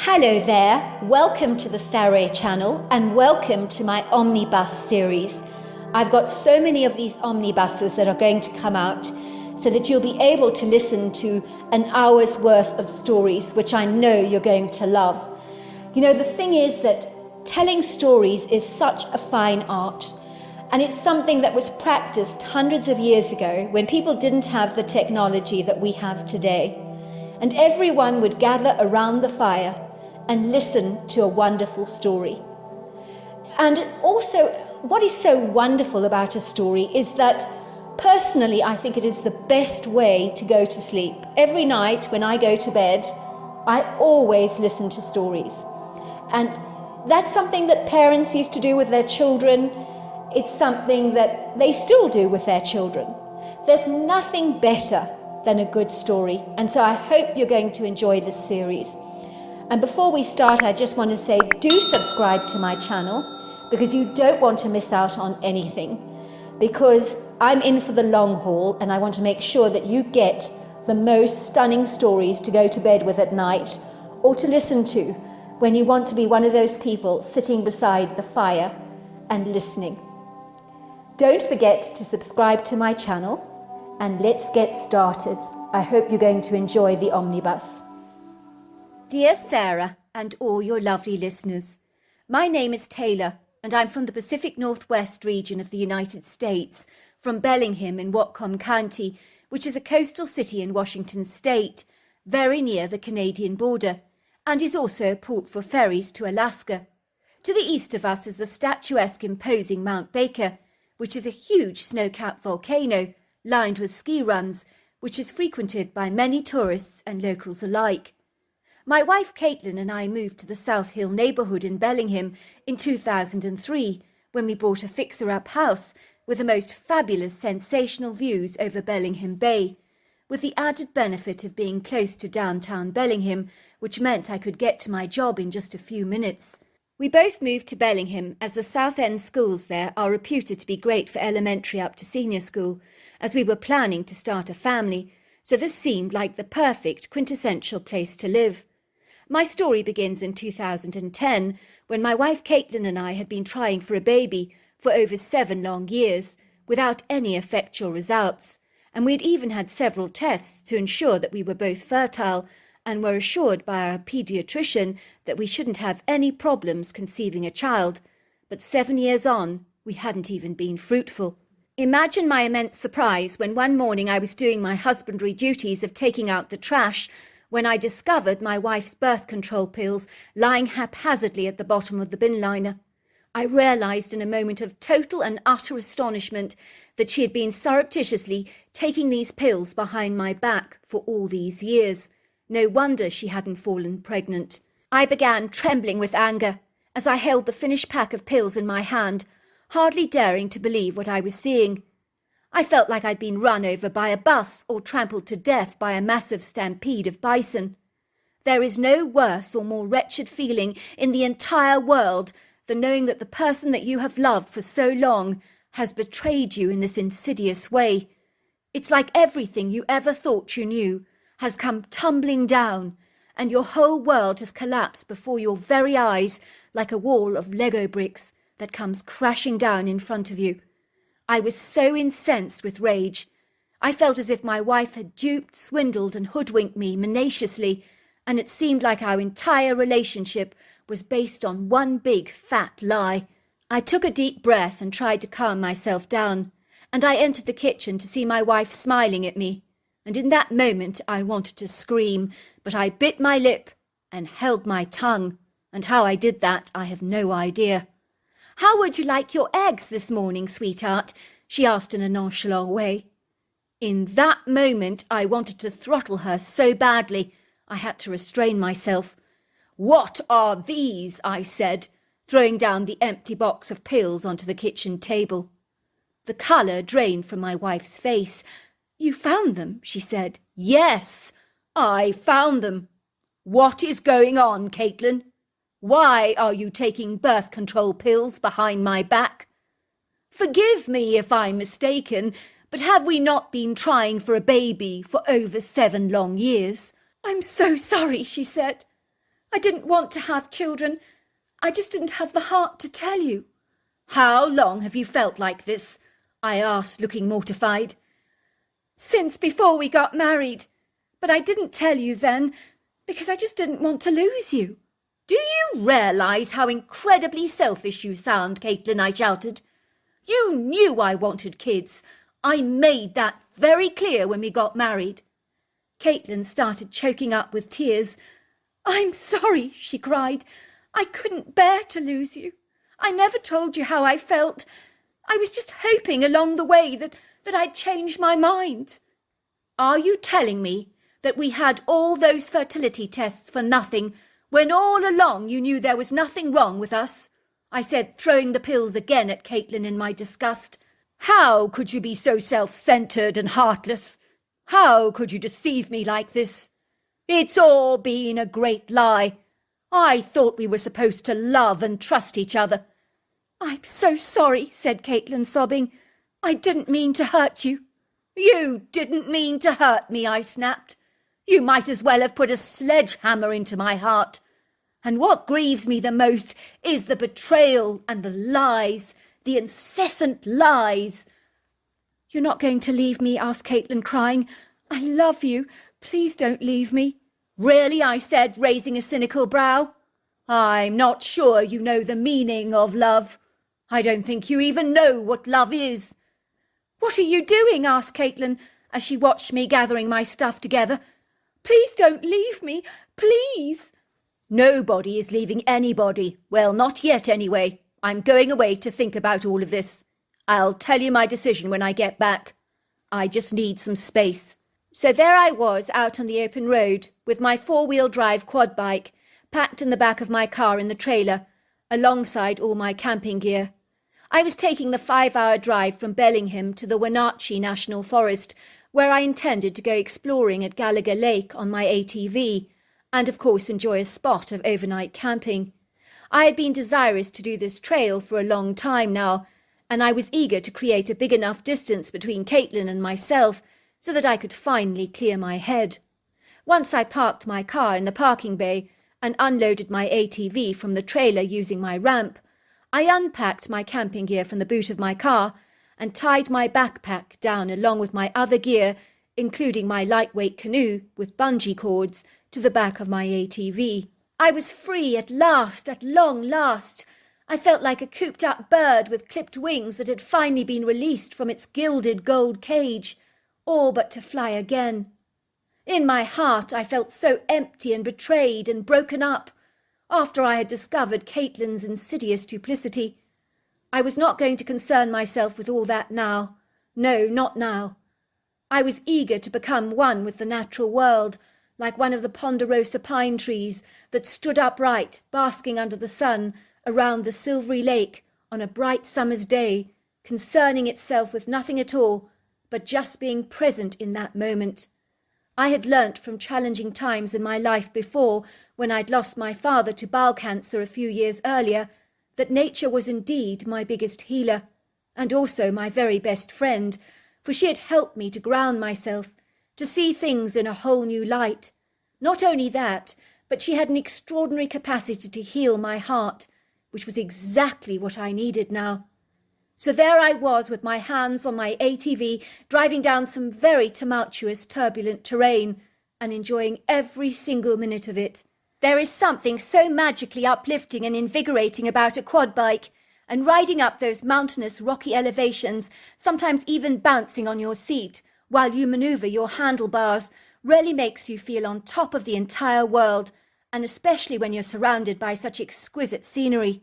Hello there, welcome to the Saroy channel and welcome to my Omnibus series. I've got so many of these omnibuses that are going to come out so that you'll be able to listen to an hour's worth of stories, which I know you're going to love. You know, the thing is that telling stories is such a fine art, and it's something that was practiced hundreds of years ago when people didn't have the technology that we have today. And everyone would gather around the fire and listen to a wonderful story. And also, what is so wonderful about a story is that personally, I think it is the best way to go to sleep. Every night when I go to bed, I always listen to stories. And that's something that parents used to do with their children. It's something that they still do with their children. There's nothing better than a good story. And so I hope you're going to enjoy this series. And before we start, I just want to say, do subscribe to my channel because you don't want to miss out on anything. Because I'm in for the long haul and I want to make sure that you get the most stunning stories to go to bed with at night or to listen to when you want to be one of those people sitting beside the fire and listening. Don't forget to subscribe to my channel and let's get started. I hope you're going to enjoy the omnibus. Dear Sarah and all your lovely listeners, my name is Taylor and I'm from the Pacific Northwest region of the United States, from Bellingham in Whatcom County, which is a coastal city in Washington State, very near the Canadian border, and is also a port for ferries to Alaska. To the east of us is the statuesque imposing Mount Baker, which is a huge snow-capped volcano lined with ski runs, which is frequented by many tourists and locals alike. My wife Caitlin and I moved to the South Hill neighbourhood in Bellingham in 2003 when we bought a fixer-up house with the most fabulous sensational views over Bellingham Bay, with the added benefit of being close to downtown Bellingham, which meant I could get to my job in just a few minutes. We both moved to Bellingham as the South End schools there are reputed to be great for elementary up to senior school, as we were planning to start a family, so this seemed like the perfect quintessential place to live. My story begins in 2010, when my wife Caitlin and I had been trying for a baby for over 7 long years, without any effectual results, and we had even had several tests to ensure that we were both fertile, and were assured by our paediatrician that we shouldn't have any problems conceiving a child, but 7 years on, we hadn't even been fruitful. Imagine my immense surprise when one morning I was doing my husbandry duties of taking out the trash when I discovered my wife's birth control pills lying haphazardly at the bottom of the bin liner. I realised in a moment of total and utter astonishment that she had been surreptitiously taking these pills behind my back for all these years. No wonder she hadn't fallen pregnant. I began trembling with anger as I held the finished pack of pills in my hand, hardly daring to believe what I was seeing. I felt like I'd been run over by a bus or trampled to death by a massive stampede of bison. There is no worse or more wretched feeling in the entire world than knowing that the person that you have loved for so long has betrayed you in this insidious way. It's like everything you ever thought you knew has come tumbling down, and your whole world has collapsed before your very eyes like a wall of Lego bricks that comes crashing down in front of you. I was so incensed with rage. I felt as if my wife had duped, swindled and hoodwinked me minaciously, and it seemed like our entire relationship was based on one big fat lie. I took a deep breath and tried to calm myself down, and I entered the kitchen to see my wife smiling at me. And in that moment I wanted to scream, but I bit my lip and held my tongue, and how I did that I have no idea. "How would you like your eggs this morning, sweetheart?" she asked in a nonchalant way. In that moment I wanted to throttle her so badly I had to restrain myself. "What are these?" I said, throwing down the empty box of pills onto the kitchen table. The colour drained from my wife's face. "You found them?" she said. "Yes, I found them." "What is going on, Caitlin? Why are you taking birth control pills behind my back? Forgive me if I'm mistaken, but have we not been trying for a baby for over 7 long years?" "I'm so sorry," she said. I didn't want to have children. I just didn't have the heart to tell you." "How long have you felt like this?" I asked, looking mortified. "Since before we got married. But I didn't tell you then, because I just didn't want to lose you." "Do you realise how incredibly selfish you sound, Caitlin?" I shouted. "You knew I wanted kids. I made that very clear when we got married." Caitlin started choking up with tears. "I'm sorry," she cried. "I couldn't bear to lose you. I never told you how I felt. I was just hoping along the way that I'd change my mind." "Are you telling me that we had all those fertility tests for nothing, when all along you knew there was nothing wrong with us?" I said, throwing the pills again at Caitlin in my disgust. "How could you be so self-centred and heartless? How could you deceive me like this? It's all been a great lie. I thought we were supposed to love and trust each other." "I'm so sorry," said Caitlin, sobbing. "I didn't mean to hurt you." "You didn't mean to hurt me," I snapped. "You might as well have put a sledgehammer into my heart. And what grieves me the most is the betrayal and the lies, the incessant lies." "You're not going to leave me?" asked Caitlin, crying. "I love you. Please don't leave me." "Really?" I said, raising a cynical brow. "I'm not sure you know the meaning of love. I don't think you even know what love is." "What are you doing?" asked Caitlin, as she watched me gathering my stuff together. "Please don't leave me. Please." "Nobody is leaving anybody. Well, not yet anyway. I'm going away to think about all of this. I'll tell you my decision when I get back. I just need some space." So there I was out on the open road with my 4-wheel drive quad bike packed in the back of my car in the trailer, alongside all my camping gear. I was taking the 5-hour drive from Bellingham to the Wenatchee National Forest, where I intended to go exploring at Gallagher Lake on my ATV, and of course enjoy a spot of overnight camping. I had been desirous to do this trail for a long time now, and I was eager to create a big enough distance between Caitlin and myself so that I could finally clear my head. Once I parked my car in the parking bay and unloaded my ATV from the trailer using my ramp, I unpacked my camping gear from the boot of my car and tied my backpack down along with my other gear, including my lightweight canoe with bungee cords, to the back of my ATV. I was free at last, at long last. I felt like a cooped-up bird with clipped wings that had finally been released from its gilded gold cage, all but to fly again. In my heart I felt so empty and betrayed and broken up, after I had discovered Caitlin's insidious duplicity. I was not going to concern myself with all that now. No, not now. I was eager to become one with the natural world, like one of the ponderosa pine trees that stood upright, basking under the sun, around the silvery lake on a bright summer's day, concerning itself with nothing at all, but just being present in that moment. I had learnt from challenging times in my life before, when I'd lost my father to bowel cancer a few years earlier, that nature was indeed my biggest healer, and also my very best friend, for she had helped me to ground myself, to see things in a whole new light. Not only that, but she had an extraordinary capacity to heal my heart, which was exactly what I needed now. So there I was with my hands on my ATV, driving down some very tumultuous, turbulent terrain, and enjoying every single minute of it. There is something so magically uplifting and invigorating about a quad bike, and riding up those mountainous, rocky elevations, sometimes even bouncing on your seat while you manoeuvre your handlebars, really makes you feel on top of the entire world, and especially when you're surrounded by such exquisite scenery.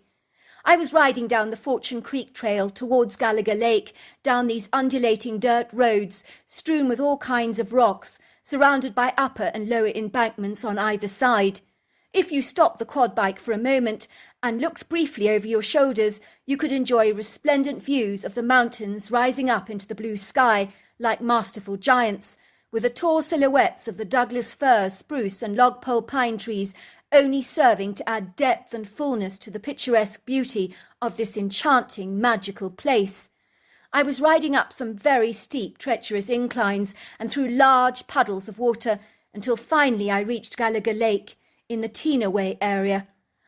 I was riding down the Fortune Creek Trail towards Gallagher Lake, down these undulating dirt roads strewn with all kinds of rocks, surrounded by upper and lower embankments on either side. If you stopped the quad bike for a moment and looked briefly over your shoulders, you could enjoy resplendent views of the mountains rising up into the blue sky like masterful giants, with the tall silhouettes of the Douglas fir, spruce and logpole pine trees only serving to add depth and fullness to the picturesque beauty of this enchanting, magical place. I was riding up some very steep, treacherous inclines and through large puddles of water until finally I reached Gallagher Lake, in the Teenaway area.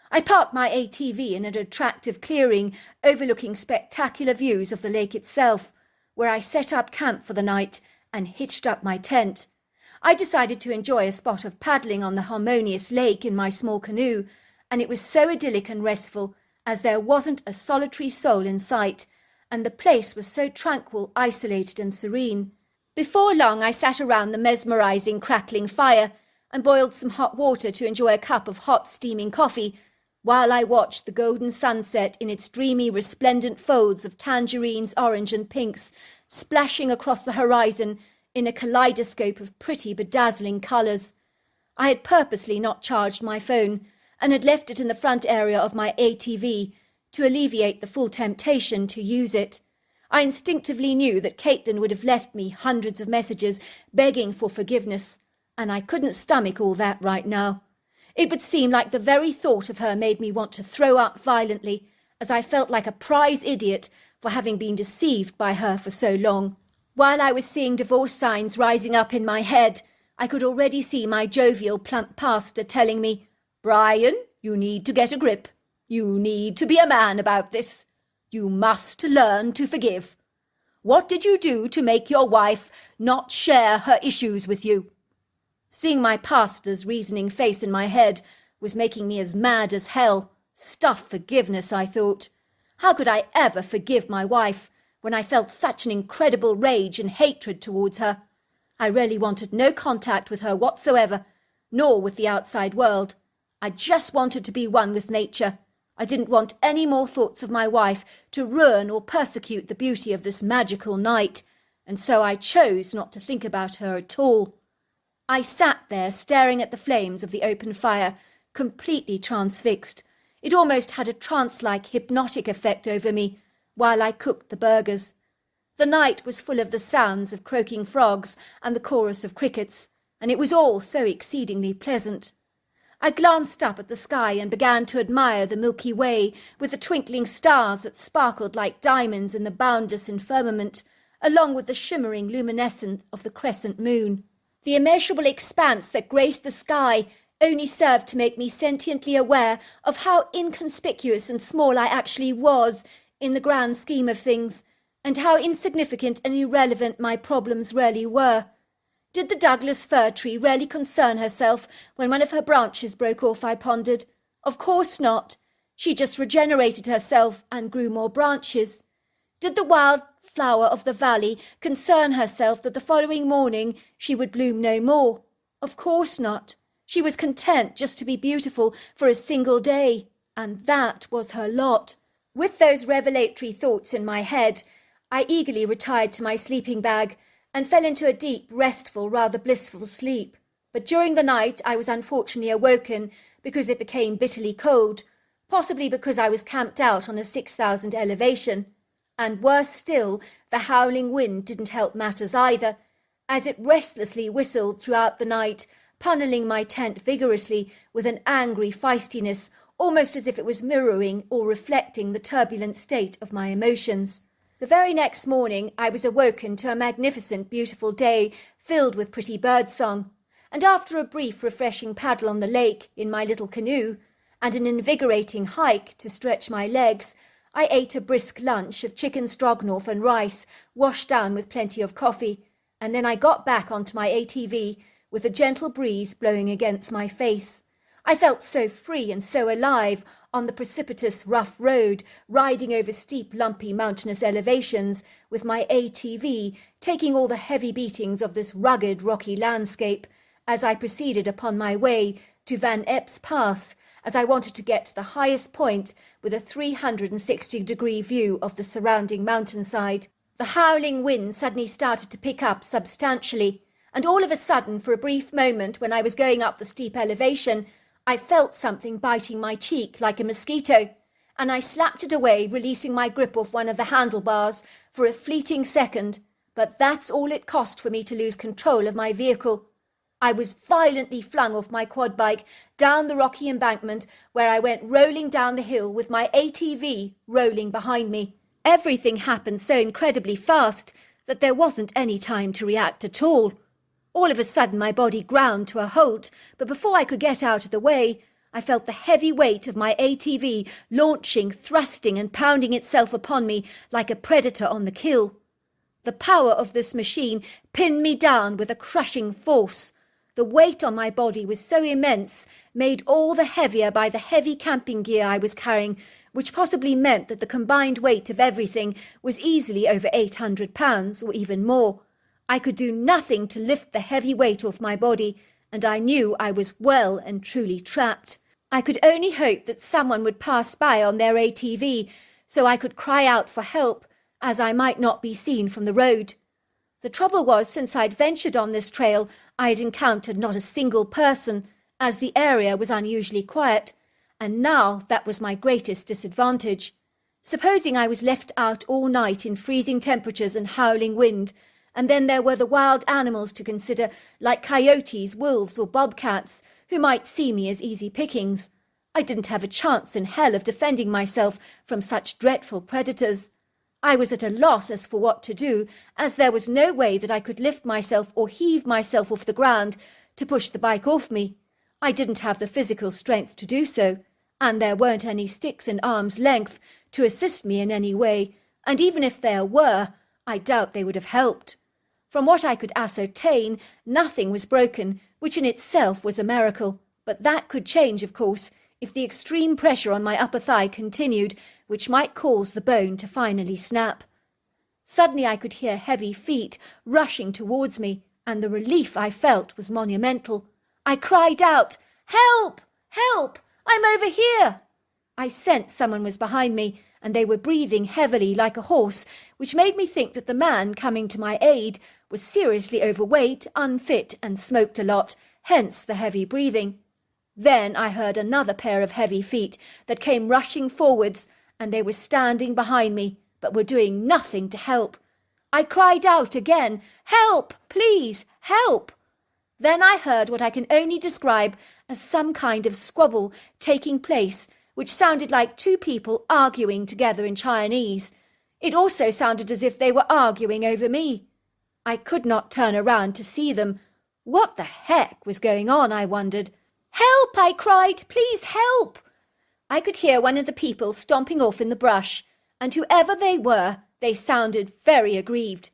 I parked my ATV in an attractive clearing overlooking spectacular views of the lake itself, where I set up camp for the night and hitched up my tent. I decided to enjoy a spot of paddling on the harmonious lake in my small canoe, and it was so idyllic and restful, as there wasn't a solitary soul in sight, and the place was so tranquil, isolated and serene. Before long I sat around the mesmerising crackling fire and boiled some hot water to enjoy a cup of hot steaming coffee, while I watched the golden sunset in its dreamy resplendent folds of tangerines, orange and pinks splashing across the horizon in a kaleidoscope of pretty bedazzling colours. I had purposely not charged my phone and had left it in the front area of my ATV to alleviate the full temptation to use it. I instinctively knew that Caitlin would have left me hundreds of messages begging for forgiveness, and I couldn't stomach all that right now. It would seem like the very thought of her made me want to throw up violently, as I felt like a prize idiot for having been deceived by her for so long. While I was seeing divorce signs rising up in my head, I could already see my jovial plump pastor telling me, "Brian, you need to get a grip. You need to be a man about this. You must learn to forgive. What did you do to make your wife not share her issues with you?" Seeing my pastor's reasoning face in my head was making me as mad as hell. Stuff forgiveness, I thought. How could I ever forgive my wife when I felt such an incredible rage and hatred towards her? I really wanted no contact with her whatsoever, nor with the outside world. I just wanted to be one with nature. I didn't want any more thoughts of my wife to ruin or persecute the beauty of this magical night, and so I chose not to think about her at all. I sat there staring at the flames of the open fire, completely transfixed. It almost had a trance-like hypnotic effect over me while I cooked the burgers. The night was full of the sounds of croaking frogs and the chorus of crickets, and it was all so exceedingly pleasant. I glanced up at the sky and began to admire the Milky Way with the twinkling stars that sparkled like diamonds in the boundless firmament, along with the shimmering luminescence of the crescent moon. The immeasurable expanse that graced the sky only served to make me sentiently aware of how inconspicuous and small I actually was in the grand scheme of things, and how insignificant and irrelevant my problems really were. Did the Douglas fir tree really concern herself when one of her branches broke off, I pondered? Of course not. She just regenerated herself and grew more branches. Did the wild flower of the valley concern herself that the following morning she would bloom no more? Of course not. She was content just to be beautiful for a single day, and that was her lot. With those revelatory thoughts in my head, I eagerly retired to my sleeping bag and fell into a deep, restful, rather blissful sleep. But during the night I was unfortunately awoken because it became bitterly cold, possibly because I was camped out on a 6,000 elevation. And worse still, the howling wind didn't help matters either, as it restlessly whistled throughout the night, punneling my tent vigorously with an angry feistiness, almost as if it was mirroring or reflecting the turbulent state of my emotions. The very next morning I was awoken to a magnificent, beautiful day filled with pretty birdsong, and after a brief, refreshing paddle on the lake in my little canoe, and an invigorating hike to stretch my legs, I ate a brisk lunch of chicken stroganoff and rice, washed down with plenty of coffee, and then I got back onto my ATV with a gentle breeze blowing against my face. I felt so free and so alive on the precipitous, rough road, riding over steep, lumpy, mountainous elevations, with my ATV taking all the heavy beatings of this rugged, rocky landscape, as I proceeded upon my way to Van Epps Pass, as I wanted to get to the highest point with a 360-degree view of the surrounding mountainside. The howling wind suddenly started to pick up substantially, and all of a sudden, for a brief moment when I was going up the steep elevation, I felt something biting my cheek like a mosquito, and I slapped it away, releasing my grip off one of the handlebars for a fleeting second, but that's all it cost for me to lose control of my vehicle. I was violently flung off my quad bike down the rocky embankment, where I went rolling down the hill with my ATV rolling behind me. Everything happened so incredibly fast that there wasn't any time to react at all. All of a sudden my body ground to a halt, but before I could get out of the way, I felt the heavy weight of my ATV launching, thrusting and pounding itself upon me like a predator on the kill. The power of this machine pinned me down with a crushing force. The weight on my body was so immense, made all the heavier by the heavy camping gear I was carrying, which possibly meant that the combined weight of everything was easily over 800 pounds or even more. I could do nothing to lift the heavy weight off my body, and I knew I was well and truly trapped. I could only hope that someone would pass by on their ATV, so I could cry out for help, as I might not be seen from the road. The trouble was, since I'd ventured on this trail, I had encountered not a single person, as the area was unusually quiet, and now that was my greatest disadvantage. Supposing I was left out all night in freezing temperatures and howling wind, and then there were the wild animals to consider, like coyotes, wolves or bobcats, who might see me as easy pickings. I didn't have a chance in hell of defending myself from such dreadful predators. I was at a loss as for what to do, as there was no way that I could lift myself or heave myself off the ground to push the bike off me. I didn't have the physical strength to do so, and there weren't any sticks in arm's length to assist me in any way, and even if there were, I doubt they would have helped. From what I could ascertain, nothing was broken, which in itself was a miracle, but that could change, of course, if the extreme pressure on my upper thigh continued, which might cause the bone to finally snap. Suddenly I could hear heavy feet rushing towards me, and the relief I felt was monumental. I cried out, "Help! Help! I'm over here!" I sensed someone was behind me, and they were breathing heavily like a horse, which made me think that the man coming to my aid was seriously overweight, unfit, and smoked a lot, hence the heavy breathing. Then I heard another pair of heavy feet that came rushing forwards, and they were standing behind me, but were doing nothing to help. I cried out again, "Help! Please, help!" Then I heard what I can only describe as some kind of squabble taking place, which sounded like two people arguing together in Chinese. It also sounded as if they were arguing over me. I could not turn around to see them. What the heck was going on, I wondered. "Help!" I cried. "Please help!" I could hear one of the people stomping off in the brush, and whoever they were, they sounded very aggrieved.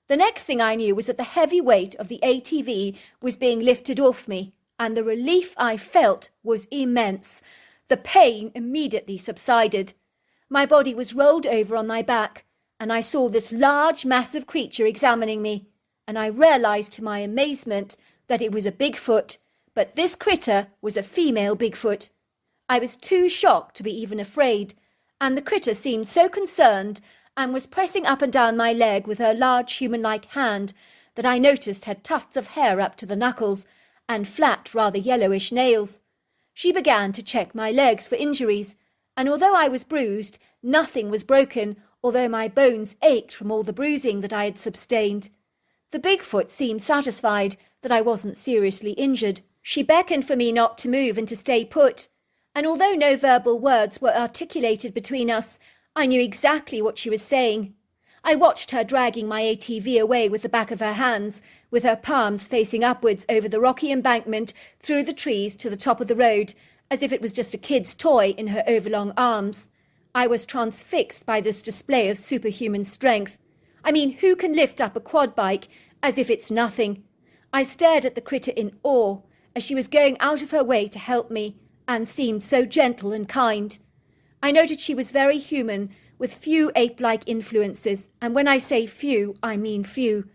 The next thing I knew was that the heavy weight of the ATV was being lifted off me, and the relief I felt was immense. The pain immediately subsided. My body was rolled over on my back, and I saw this large, massive creature examining me, and I realized to my amazement that it was a Bigfoot, but this critter was a female Bigfoot. I was too shocked to be even afraid, and the critter seemed so concerned and was pressing up and down my leg with her large human-like hand that I noticed had tufts of hair up to the knuckles and flat, rather yellowish nails. She began to check my legs for injuries, and although I was bruised, nothing was broken, although my bones ached from all the bruising that I had sustained. The Bigfoot seemed satisfied that I wasn't seriously injured. She beckoned for me not to move and to stay put, and although no verbal words were articulated between us, I knew exactly what she was saying. I watched her dragging my ATV away with the back of her hands, with her palms facing upwards over the rocky embankment, through the trees to the top of the road, as if it was just a kid's toy in her overlong arms. I was transfixed by this display of superhuman strength. I mean, who can lift up a quad bike as if it's nothing? I stared at the critter in awe, as she was going out of her way to help me, and seemed so gentle and kind. I noted she was very human, with few ape-like influences, and when I say few, I mean few.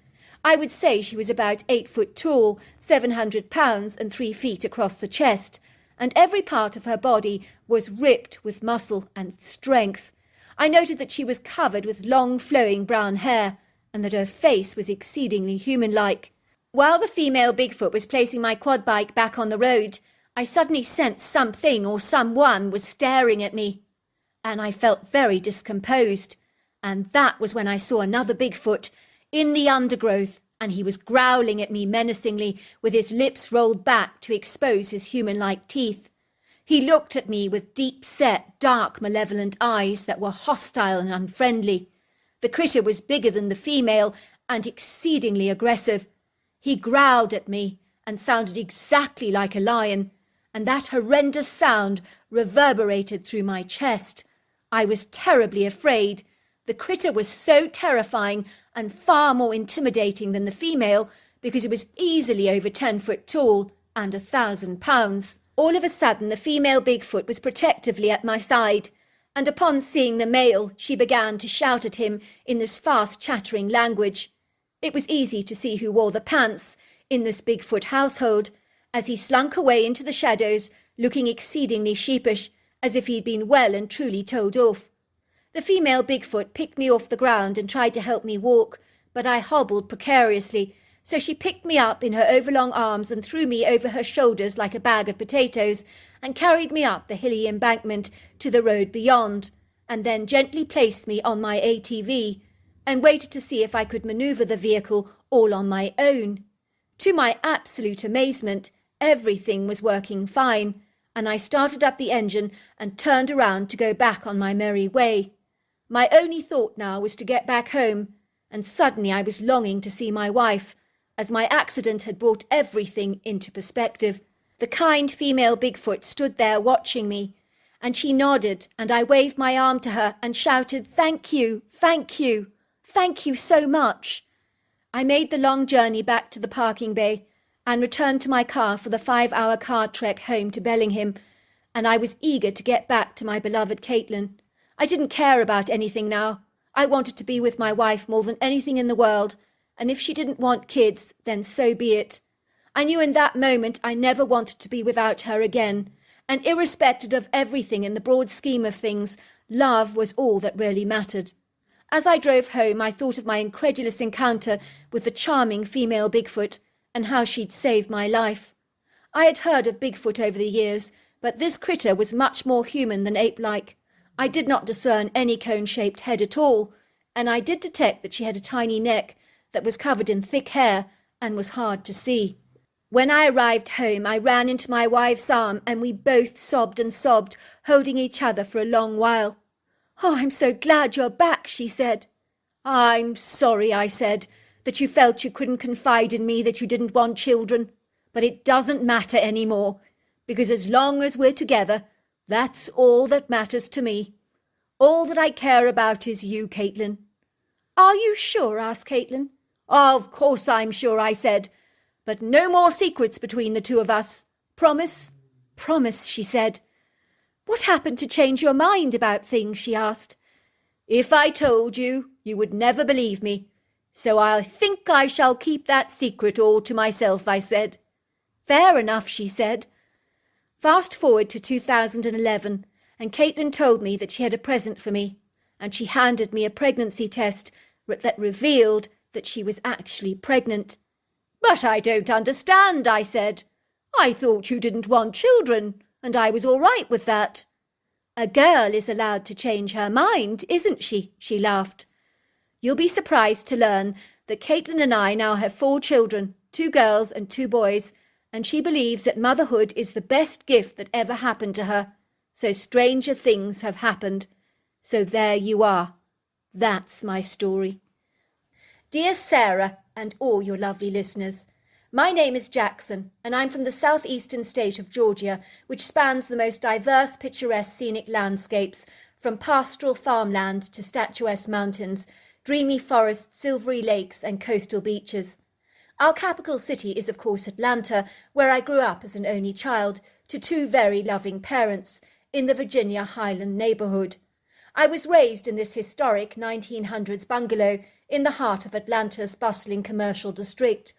I would say she was about 8 foot tall, 700 pounds, and 3 feet across the chest, and every part of her body was ripped with muscle and strength. I noted that she was covered with long flowing brown hair, and that her face was exceedingly human-like. While the female Bigfoot was placing my quad bike back on the road, I suddenly sensed something or someone was staring at me, and I felt very discomposed, and that was when I saw another Bigfoot in the undergrowth, and he was growling at me menacingly with his lips rolled back to expose his human-like teeth. He looked at me with deep-set, dark, malevolent eyes that were hostile and unfriendly. The critter was bigger than the female and exceedingly aggressive. He growled at me and sounded exactly like a lion, and that horrendous sound reverberated through my chest. I was terribly afraid. The critter was so terrifying and far more intimidating than the female because it was easily over 10 foot tall and 1,000 pounds. All of a sudden, the female Bigfoot was protectively at my side, and upon seeing the male, she began to shout at him in this fast chattering language. It was easy to see who wore the pants in this Bigfoot household, as he slunk away into the shadows, looking exceedingly sheepish, as if he'd been well and truly told off. The female Bigfoot picked me off the ground and tried to help me walk, but I hobbled precariously, so she picked me up in her overlong arms and threw me over her shoulders like a bag of potatoes and carried me up the hilly embankment to the road beyond, and then gently placed me on my ATV and waited to see if I could manoeuvre the vehicle all on my own. To my absolute amazement, everything was working fine, and I started up the engine and turned around to go back on my merry way. My only thought now was to get back home, and suddenly I was longing to see my wife, as my accident had brought everything into perspective. The kind female Bigfoot stood there watching me, and she nodded, and I waved my arm to her and shouted, "Thank you, thank you, thank you so much." I made the long journey back to the parking bay and returned to my car for the 5-hour car trek home to Bellingham, and I was eager to get back to my beloved Caitlin. I didn't care about anything now. I wanted to be with my wife more than anything in the world, and if she didn't want kids, then so be it. I knew in that moment I never wanted to be without her again, and irrespective of everything in the broad scheme of things, love was all that really mattered. As I drove home, I thought of my incredulous encounter with the charming female Bigfoot and how she'd saved my life. I had heard of Bigfoot over the years, but this critter was much more human than ape-like. I did not discern any cone-shaped head at all, and I did detect that she had a tiny neck that was covered in thick hair and was hard to see. When I arrived home, I ran into my wife's arm, and we both sobbed and sobbed, holding each other for a long while. "Oh, I'm so glad you're back," she said. "I'm sorry," I said, "that you felt you couldn't confide in me, that you didn't want children. But it doesn't matter any more, because as long as we're together, that's all that matters to me. All that I care about is you, Caitlin." "Are you sure?" asked Caitlin. "Of course I'm sure," I said. "But no more secrets between the two of us. Promise?" "Promise," she said. "What happened to change your mind about things?" she asked. "If I told you, you would never believe me. So I think I shall keep that secret all to myself," I said. "Fair enough," she said. Fast forward to 2011, and Caitlin told me that she had a present for me, and she handed me a pregnancy test that revealed that she was actually pregnant. "But I don't understand," I said. "I thought you didn't want children, and I was all right with that." "A girl is allowed to change her mind, isn't she?" she laughed. You'll be surprised to learn that Caitlin and I now have 4 children, 2 girls and 2 boys, and she believes that motherhood is the best gift that ever happened to her. So stranger things have happened. So there you are. That's my story. Dear Sarah and all your lovely listeners, my name is Jackson, and I'm from the southeastern state of Georgia, which spans the most diverse, picturesque scenic landscapes, from pastoral farmland to statuesque mountains, dreamy forests, silvery lakes and coastal beaches. Our capital city is of course Atlanta, where I grew up as an only child to 2 very loving parents in the Virginia Highland neighborhood. I was raised in this historic 1900s bungalow in the heart of Atlanta's bustling commercial district,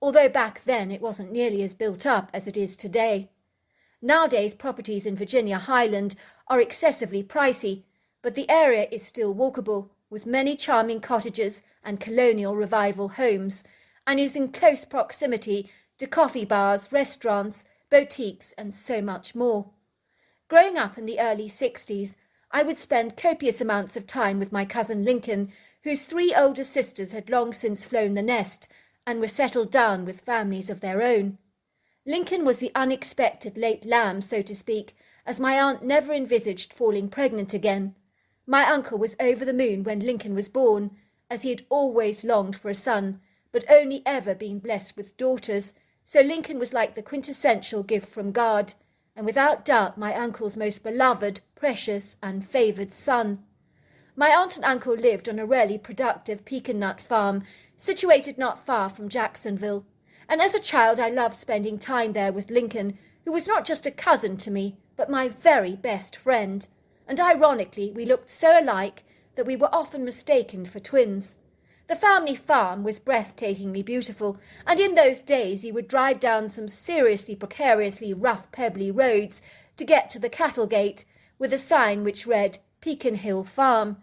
although back then it wasn't nearly as built up as it is today. Nowadays properties in Virginia Highland are excessively pricey, but the area is still walkable, with many charming cottages and colonial revival homes, and is in close proximity to coffee bars, restaurants, boutiques and so much more. Growing up in the early 60s, I would spend copious amounts of time with my cousin Lincoln, whose 3 older sisters had long since flown the nest and were settled down with families of their own. Lincoln was the unexpected late lamb, so to speak, as my aunt never envisaged falling pregnant again. My uncle was over the moon when Lincoln was born, as he had always longed for a son, but only ever been blessed with daughters, so Lincoln was like the quintessential gift from God, and without doubt my uncle's most beloved, precious, and favoured son. My aunt and uncle lived on a really productive pecan nut farm, situated not far from Jacksonville, and as a child I loved spending time there with Lincoln, who was not just a cousin to me, but my very best friend, and ironically we looked so alike that we were often mistaken for twins. The family farm was breathtakingly beautiful, and in those days you would drive down some seriously precariously rough pebbly roads to get to the cattle gate, with a sign which read Pecan Hill Farm.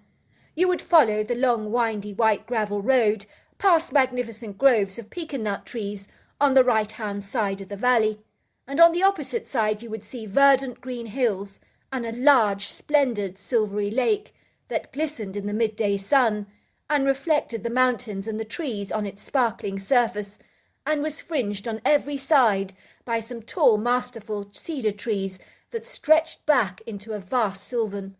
You would follow the long windy white gravel road, past magnificent groves of pecan nut trees on the right-hand side of the valley, and on the opposite side you would see verdant green hills and a large, splendid silvery lake that glistened in the midday sun and reflected the mountains and the trees on its sparkling surface, and was fringed on every side by some tall, masterful cedar trees that stretched back into a vast sylvan.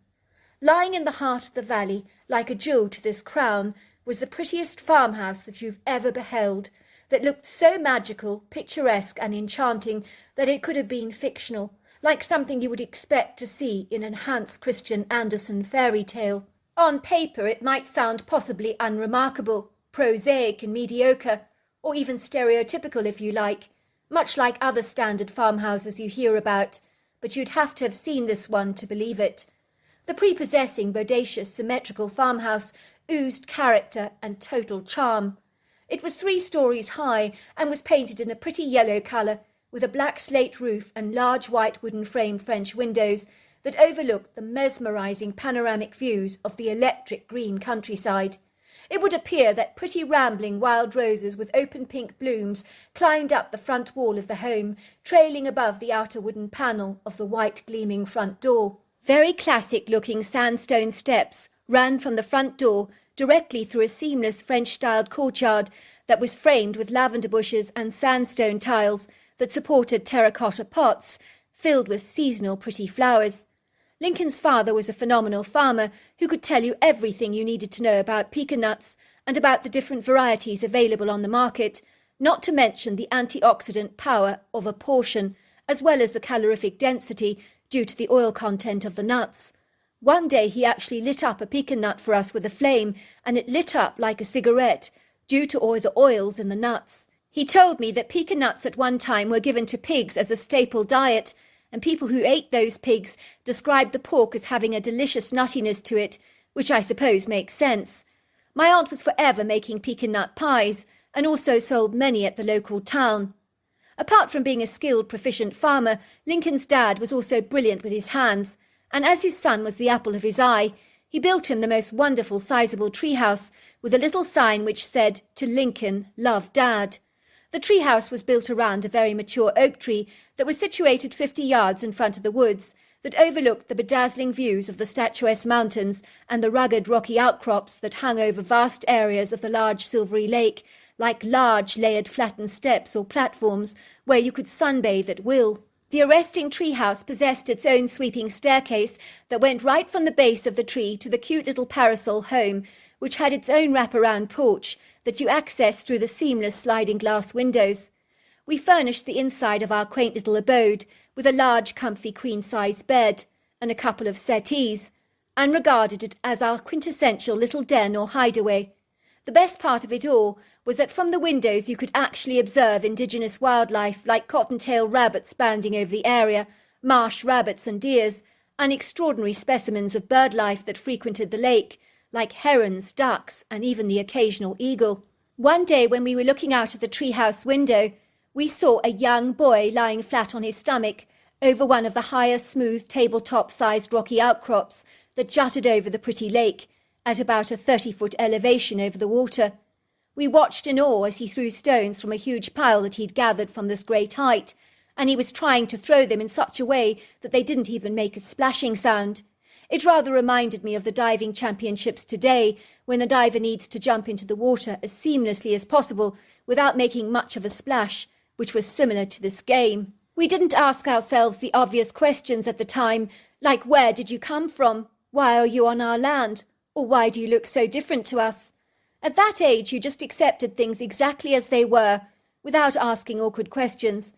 Lying in the heart of the valley, like a jewel to this crown, was the prettiest farmhouse that you've ever beheld, that looked so magical, picturesque, and enchanting that it could have been fictional, like something you would expect to see in an Hans Christian Andersen fairy tale. On paper it might sound possibly unremarkable, prosaic and mediocre, or even stereotypical if you like, much like other standard farmhouses you hear about, but you'd have to have seen this one to believe it. The prepossessing, bodacious, symmetrical farmhouse oozed character and total charm. It was 3 stories high and was painted in a pretty yellow colour, with a black slate roof and large white wooden frame French windows that overlooked the mesmerising panoramic views of the electric green countryside. It would appear that pretty rambling wild roses with open pink blooms climbed up the front wall of the home, trailing above the outer wooden panel of the white gleaming front door. Very classic-looking sandstone steps ran from the front door directly through a seamless French-styled courtyard that was framed with lavender bushes and sandstone tiles that supported terracotta pots filled with seasonal pretty flowers. Lincoln's father was a phenomenal farmer who could tell you everything you needed to know about pecan nuts and about the different varieties available on the market, not to mention the antioxidant power of a portion, as well as the calorific density due to the oil content of the nuts. One day he actually lit up a pecan nut for us with a flame, and it lit up like a cigarette, due to all the oils in the nuts. He told me that pecan nuts at one time were given to pigs as a staple diet, and people who ate those pigs described the pork as having a delicious nuttiness to it, which I suppose makes sense. My aunt was forever making pecan nut pies, and also sold many at the local town. Apart from being a skilled, proficient farmer, Lincoln's dad was also brilliant with his hands, and as his son was the apple of his eye, he built him the most wonderful sizable treehouse with a little sign which said, "To Lincoln, love Dad." The treehouse was built around a very mature oak tree that was situated 50 yards in front of the woods, that overlooked the bedazzling views of the statuesque mountains and the rugged rocky outcrops that hung over vast areas of the large silvery lake, like large layered flattened steps or platforms where you could sunbathe at will. The arresting treehouse possessed its own sweeping staircase that went right from the base of the tree to the cute little parasol home, which had its own wraparound porch that you accessed through the seamless sliding glass windows. We furnished the inside of our quaint little abode with a large comfy queen-size bed and a couple of settees, and regarded it as our quintessential little den or hideaway. The best part of it all was that from the windows you could actually observe indigenous wildlife like cottontail rabbits banding over the area, marsh rabbits and deers, and extraordinary specimens of bird life that frequented the lake, like herons, ducks, and even the occasional eagle. One day when we were looking out of the treehouse window, we saw a young boy lying flat on his stomach over one of the higher, smooth, tabletop-sized rocky outcrops that jutted over the pretty lake at about a 30-foot elevation over the water. We watched in awe as he threw stones from a huge pile that he'd gathered from this great height, and he was trying to throw them in such a way that they didn't even make a splashing sound. It rather reminded me of the diving championships today, when the diver needs to jump into the water as seamlessly as possible without making much of a splash, which was similar to this game. We didn't ask ourselves the obvious questions at the time, like where did you come from, why are you on our land, or why do you look so different to us? At that age, you just accepted things exactly as they were, without asking awkward questions.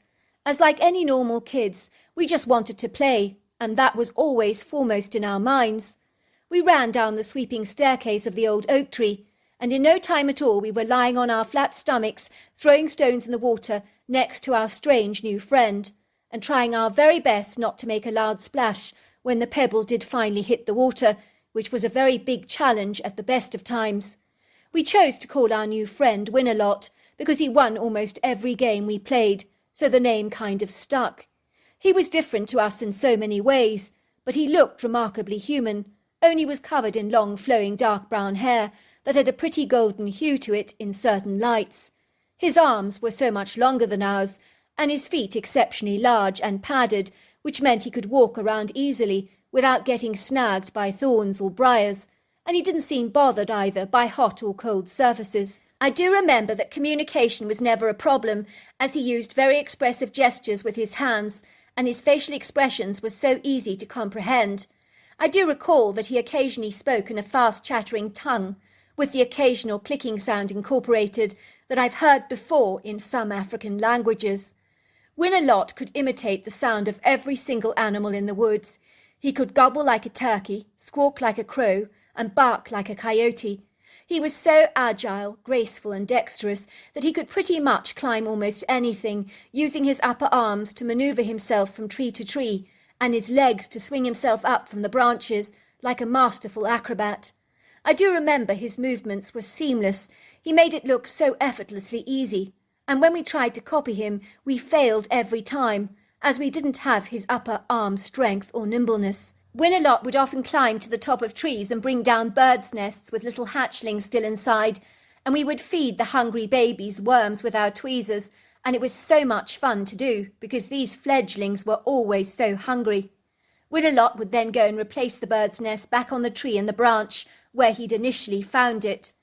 As like any normal kids, we just wanted to play, and that was always foremost in our minds. We ran down the sweeping staircase of the old oak tree, and in no time at all we were lying on our flat stomachs, throwing stones in the water next to our strange new friend, and trying our very best not to make a loud splash when the pebble did finally hit the water, which was a very big challenge at the best of times. We chose to call our new friend Win-A-Lot because he won almost every game we played, so the name kind of stuck. He was different to us in so many ways, but he looked remarkably human, only was covered in long flowing dark brown hair that had a pretty golden hue to it in certain lights. His arms were so much longer than ours, and his feet exceptionally large and padded, which meant he could walk around easily without getting snagged by thorns or briars, and he didn't seem bothered either by hot or cold surfaces. I do remember that communication was never a problem, as he used very expressive gestures with his hands, and his facial expressions were so easy to comprehend. I do recall that he occasionally spoke in a fast chattering tongue, with the occasional clicking sound incorporated that I've heard before in some African languages. Win-A-Lot could imitate the sound of every single animal in the woods. He could gobble like a turkey, squawk like a crow, and bark like a coyote. He was so agile, graceful and dexterous that he could pretty much climb almost anything, using his upper arms to manoeuvre himself from tree to tree, and his legs to swing himself up from the branches like a masterful acrobat. I do remember his movements were seamless. He made it look so effortlessly easy, and when we tried to copy him, we failed every time, as we didn't have his upper arm strength or nimbleness. Win-A-Lot would often climb to the top of trees and bring down birds' nests with little hatchlings still inside, and we would feed the hungry babies worms with our tweezers, and it was so much fun to do, because these fledglings were always so hungry. Win-A-Lot would then go and replace the bird's nest back on the tree in the branch where he'd initially found it.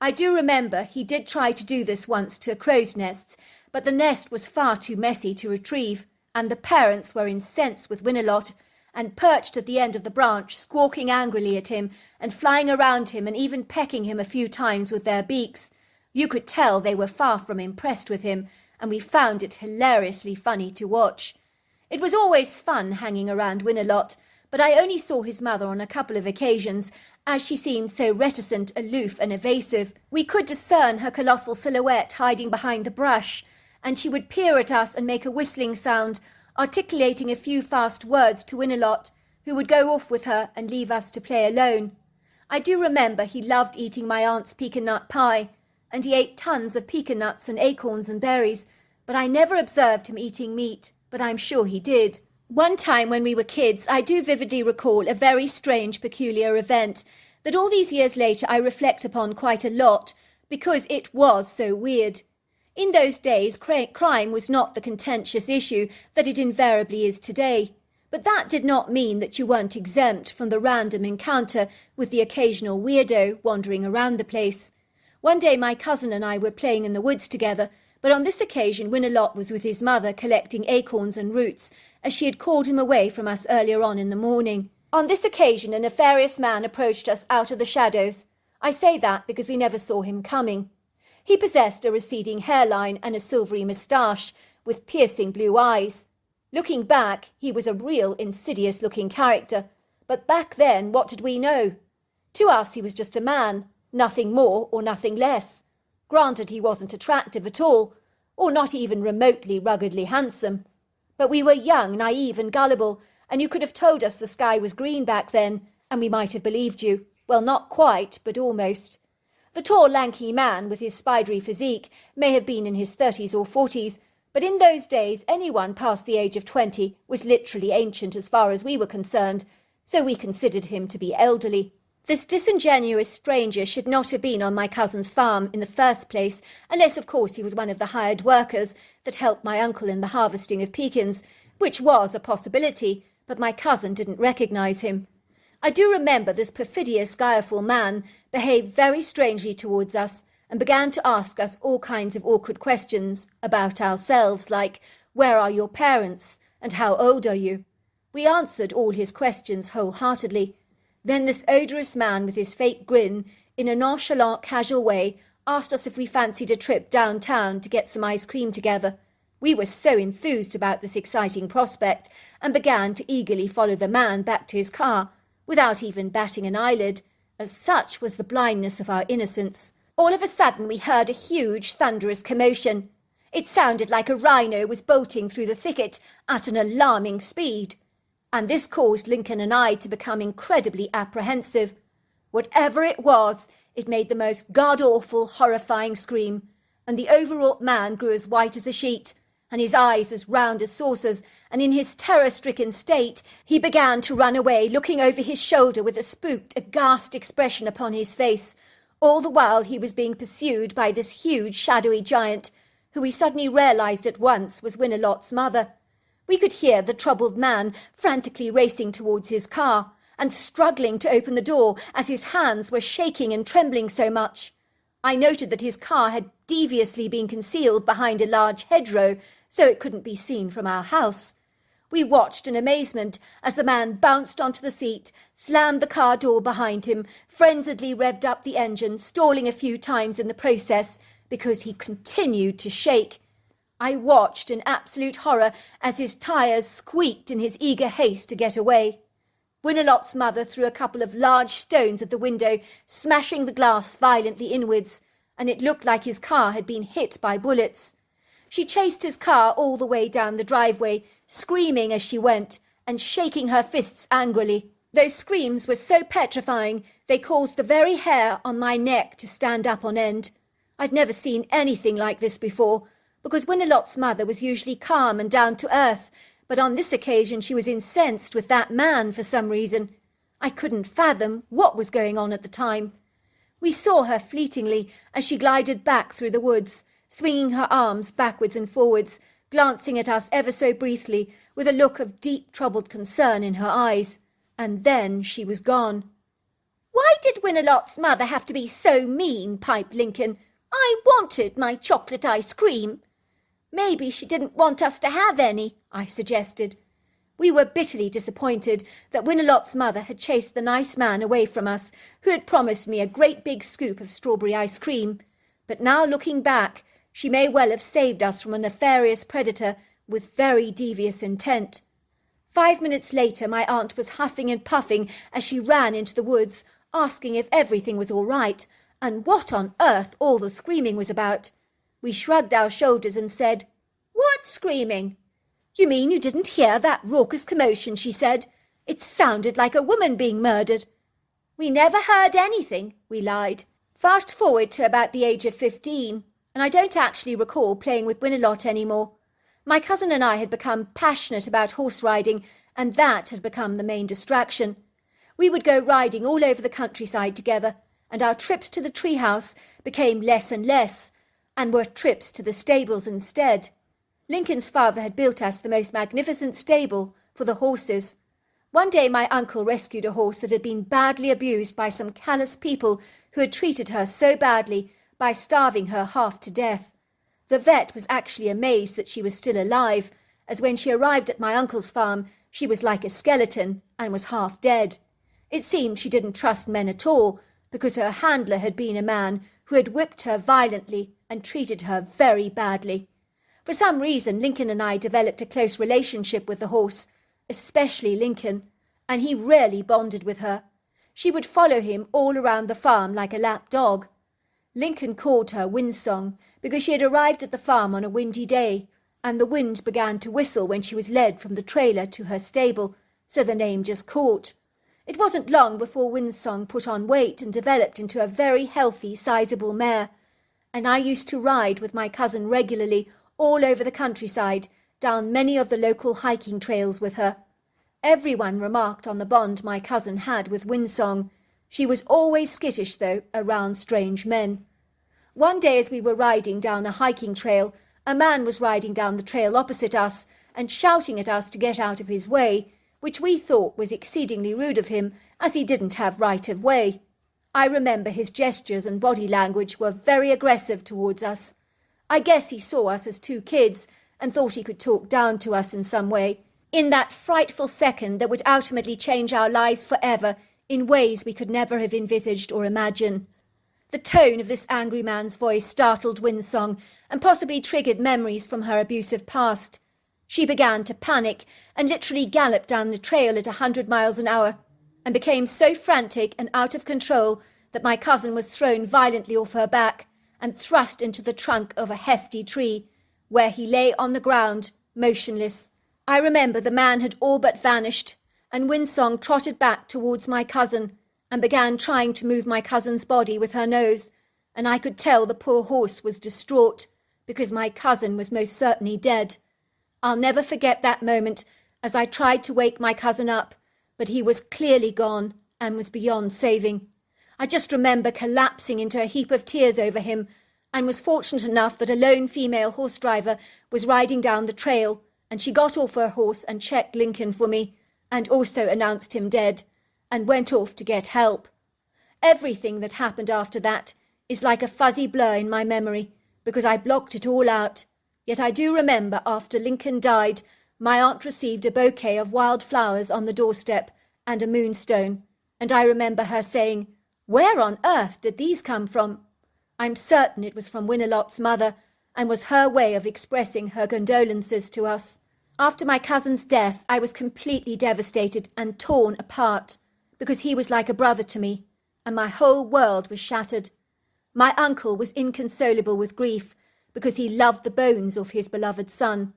I do remember he did try to do this once to a crow's nest, but the nest was far too messy to retrieve, and the parents were incensed with Win-A-Lot, and perched at the end of the branch, squawking angrily at him, and flying around him, and even pecking him a few times with their beaks. You could tell they were far from impressed with him, and we found it hilariously funny to watch. It was always fun hanging around Win-A-Lot, but I only saw his mother on a couple of occasions, as she seemed so reticent, aloof and evasive. We could discern her colossal silhouette hiding behind the brush, and she would peer at us and make a whistling sound, articulating a few fast words to Win-A-Lot, who would go off with her and leave us to play alone. I do remember he loved eating my aunt's pecan nut pie, and he ate tons of pecan nuts and acorns and berries, but I never observed him eating meat, but I'm sure he did. One time when we were kids, I do vividly recall a very strange, peculiar event that all these years later I reflect upon quite a lot, because it was so weird. In those days, crime was not the contentious issue that it invariably is today, but that did not mean that you weren't exempt from the random encounter with the occasional weirdo wandering around the place. One day my cousin and I were playing in the woods together, but on this occasion Win-A-Lot was with his mother collecting acorns and roots, as she had called him away from us earlier on in the morning. On this occasion a nefarious man approached us out of the shadows. I say that because we never saw him coming. He possessed a receding hairline and a silvery moustache, with piercing blue eyes. Looking back, he was a real insidious-looking character, but back then what did we know? To us he was just a man, nothing more or nothing less. Granted, he wasn't attractive at all, or not even remotely ruggedly handsome. But we were young, naive and gullible, and you could have told us the sky was green back then, and we might have believed you. Well, not quite, but almost. The tall, lanky man, with his spidery physique, may have been in his 30s or 40s, but in those days anyone past the age of 20 was literally ancient as far as we were concerned, so we considered him to be elderly. This disingenuous stranger should not have been on my cousin's farm in the first place, unless of course he was one of the hired workers that helped my uncle in the harvesting of pecans, which was a possibility, but my cousin didn't recognise him. I do remember this perfidious, guileful man behaved very strangely towards us and began to ask us all kinds of awkward questions about ourselves, like, "Where are your parents?" and "How old are you?" We answered all his questions wholeheartedly. Then this odorous man with his fake grin in a nonchalant, casual way, asked us if we fancied a trip downtown to get some ice cream together. We were so enthused about this exciting prospect and began to eagerly follow the man back to his car, without even batting an eyelid, as such was the blindness of our innocence. All of a sudden we heard a huge, thunderous commotion. It sounded like a rhino was bolting through the thicket at an alarming speed, and this caused Lincoln and I to become incredibly apprehensive. Whatever it was, it made the most god-awful, horrifying scream, and the overwrought man grew as white as a sheet, and his eyes as round as saucers, and in his terror-stricken state he began to run away, looking over his shoulder with a spooked, aghast expression upon his face. All the while he was being pursued by this huge, shadowy giant, who we suddenly realized at once was Winalot's mother. We could hear the troubled man frantically racing towards his car, and struggling to open the door as his hands were shaking and trembling so much. I noted that his car had deviously been concealed behind a large hedgerow, so it couldn't be seen from our house. We watched in amazement as the man bounced onto the seat, slammed the car door behind him, frenziedly revved up the engine, stalling a few times in the process, because he continued to shake. I watched in absolute horror as his tyres squeaked in his eager haste to get away. Winalot's mother threw a couple of large stones at the window, smashing the glass violently inwards, and it looked like his car had been hit by bullets. She chased his car all the way down the driveway, screaming as she went, and shaking her fists angrily. Those screams were so petrifying, they caused the very hair on my neck to stand up on end. I'd never seen anything like this before, because Winalot's mother was usually calm and down to earth, but on this occasion she was incensed with that man for some reason. I couldn't fathom what was going on at the time. We saw her fleetingly as she glided back through the woods, swinging her arms backwards and forwards, glancing at us ever so briefly, with a look of deep troubled concern in her eyes. And then she was gone. "Why did Winalot's mother have to be so mean?" piped Lincoln. "I wanted my chocolate ice cream." "Maybe she didn't want us to have any," I suggested. We were bitterly disappointed that Winalot's mother had chased the nice man away from us, who had promised me a great big scoop of strawberry ice cream. But now looking back, she may well have saved us from a nefarious predator with very devious intent. 5 minutes later my aunt was huffing and puffing as she ran into the woods, asking if everything was all right, and what on earth all the screaming was about. We shrugged our shoulders and said, "What screaming?" "You mean you didn't hear that raucous commotion?" she said. "It sounded like a woman being murdered." "We never heard anything," we lied. Fast forward to about the age of 15, and I don't actually recall playing with Winalot anymore. My cousin and I had become passionate about horse riding, and that had become the main distraction. We would go riding all over the countryside together, and our trips to the treehouse became less and less, and were trips to the stables instead. Lincoln's father had built us the most magnificent stable for the horses. One day my uncle rescued a horse that had been badly abused by some callous people who had treated her so badly by starving her half to death. The vet was actually amazed that she was still alive, as when she arrived at my uncle's farm she was like a skeleton and was half dead. It seemed she didn't trust men at all, because her handler had been a man who had whipped her violently and treated her very badly. For some reason Lincoln and I developed a close relationship with the horse, especially Lincoln, and he really bonded with her. She would follow him all around the farm like a lap dog. Lincoln called her Windsong because she had arrived at the farm on a windy day, and the wind began to whistle when she was led from the trailer to her stable, so the name just caught. It wasn't long before Windsong put on weight and developed into a very healthy, sizable mare, and I used to ride with my cousin regularly all over the countryside, down many of the local hiking trails with her. Everyone remarked on the bond my cousin had with Windsong. She was always skittish, though, around strange men. One day as we were riding down a hiking trail, a man was riding down the trail opposite us and shouting at us to get out of his way, which we thought was exceedingly rude of him, as he didn't have right of way. I remember his gestures and body language were very aggressive towards us. I guess he saw us as two kids and thought he could talk down to us in some way, in that frightful second that would ultimately change our lives forever in ways we could never have envisaged or imagined. The tone of this angry man's voice startled Windsong and possibly triggered memories from her abusive past. She began to panic and literally galloped down the trail at 100 miles an hour and became so frantic and out of control that my cousin was thrown violently off her back and thrust into the trunk of a hefty tree, where he lay on the ground, motionless. I remember the man had all but vanished, and Windsong trotted back towards my cousin and began trying to move my cousin's body with her nose, and I could tell the poor horse was distraught, because my cousin was most certainly dead. I'll never forget that moment, as I tried to wake my cousin up, but he was clearly gone and was beyond saving. I just remember collapsing into a heap of tears over him, and was fortunate enough that a lone female horse driver was riding down the trail, and she got off her horse and checked Lincoln for me, and also announced him dead, and went off to get help. Everything that happened after that is like a fuzzy blur in my memory, because I blocked it all out. Yet I do remember after Lincoln died, my aunt received a bouquet of wild flowers on the doorstep and a moonstone, and I remember her saying, "Where on earth did these come from?" I'm certain it was from Winelot's mother, and was her way of expressing her condolences to us. After my cousin's death, I was completely devastated and torn apart, because he was like a brother to me, and my whole world was shattered. My uncle was inconsolable with grief, because he loved the bones of his beloved son.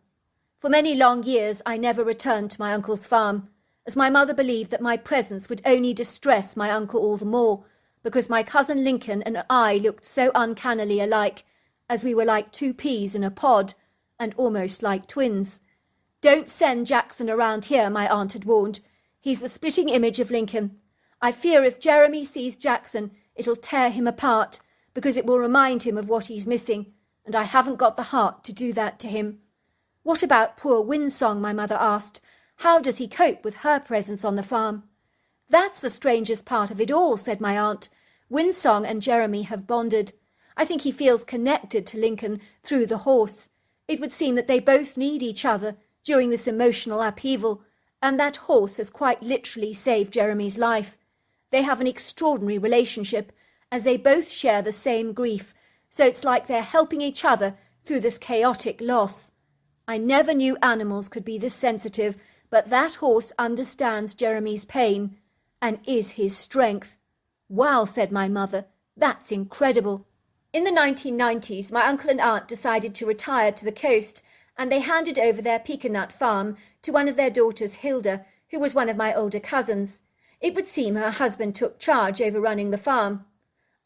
For many long years I never returned to my uncle's farm, as my mother believed that my presence would only distress my uncle all the more, because my cousin Lincoln and I looked so uncannily alike, as we were like two peas in a pod, and almost like twins. "Don't send Jackson around here," my aunt had warned. "He's the splitting image of Lincoln. I fear if Jeremy sees Jackson, it'll tear him apart, because it will remind him of what he's missing, and I haven't got the heart to do that to him." "What about poor Windsong?" my mother asked. "How does he cope with her presence on the farm?" "That's the strangest part of it all," said my aunt. "Windsong and Jeremy have bonded. I think he feels connected to Lincoln through the horse. It would seem that they both need each other during this emotional upheaval, and that horse has quite literally saved Jeremy's life. They have an extraordinary relationship, as they both share the same grief, so it's like they're helping each other through this chaotic loss. I never knew animals could be this sensitive, but that horse understands Jeremy's pain, and is his strength." "Wow," said my mother, "that's incredible." In the 1990s, my uncle and aunt decided to retire to the coast, and they handed over their pecan-nut farm to one of their daughters, Hilda, who was one of my older cousins. It would seem her husband took charge over running the farm.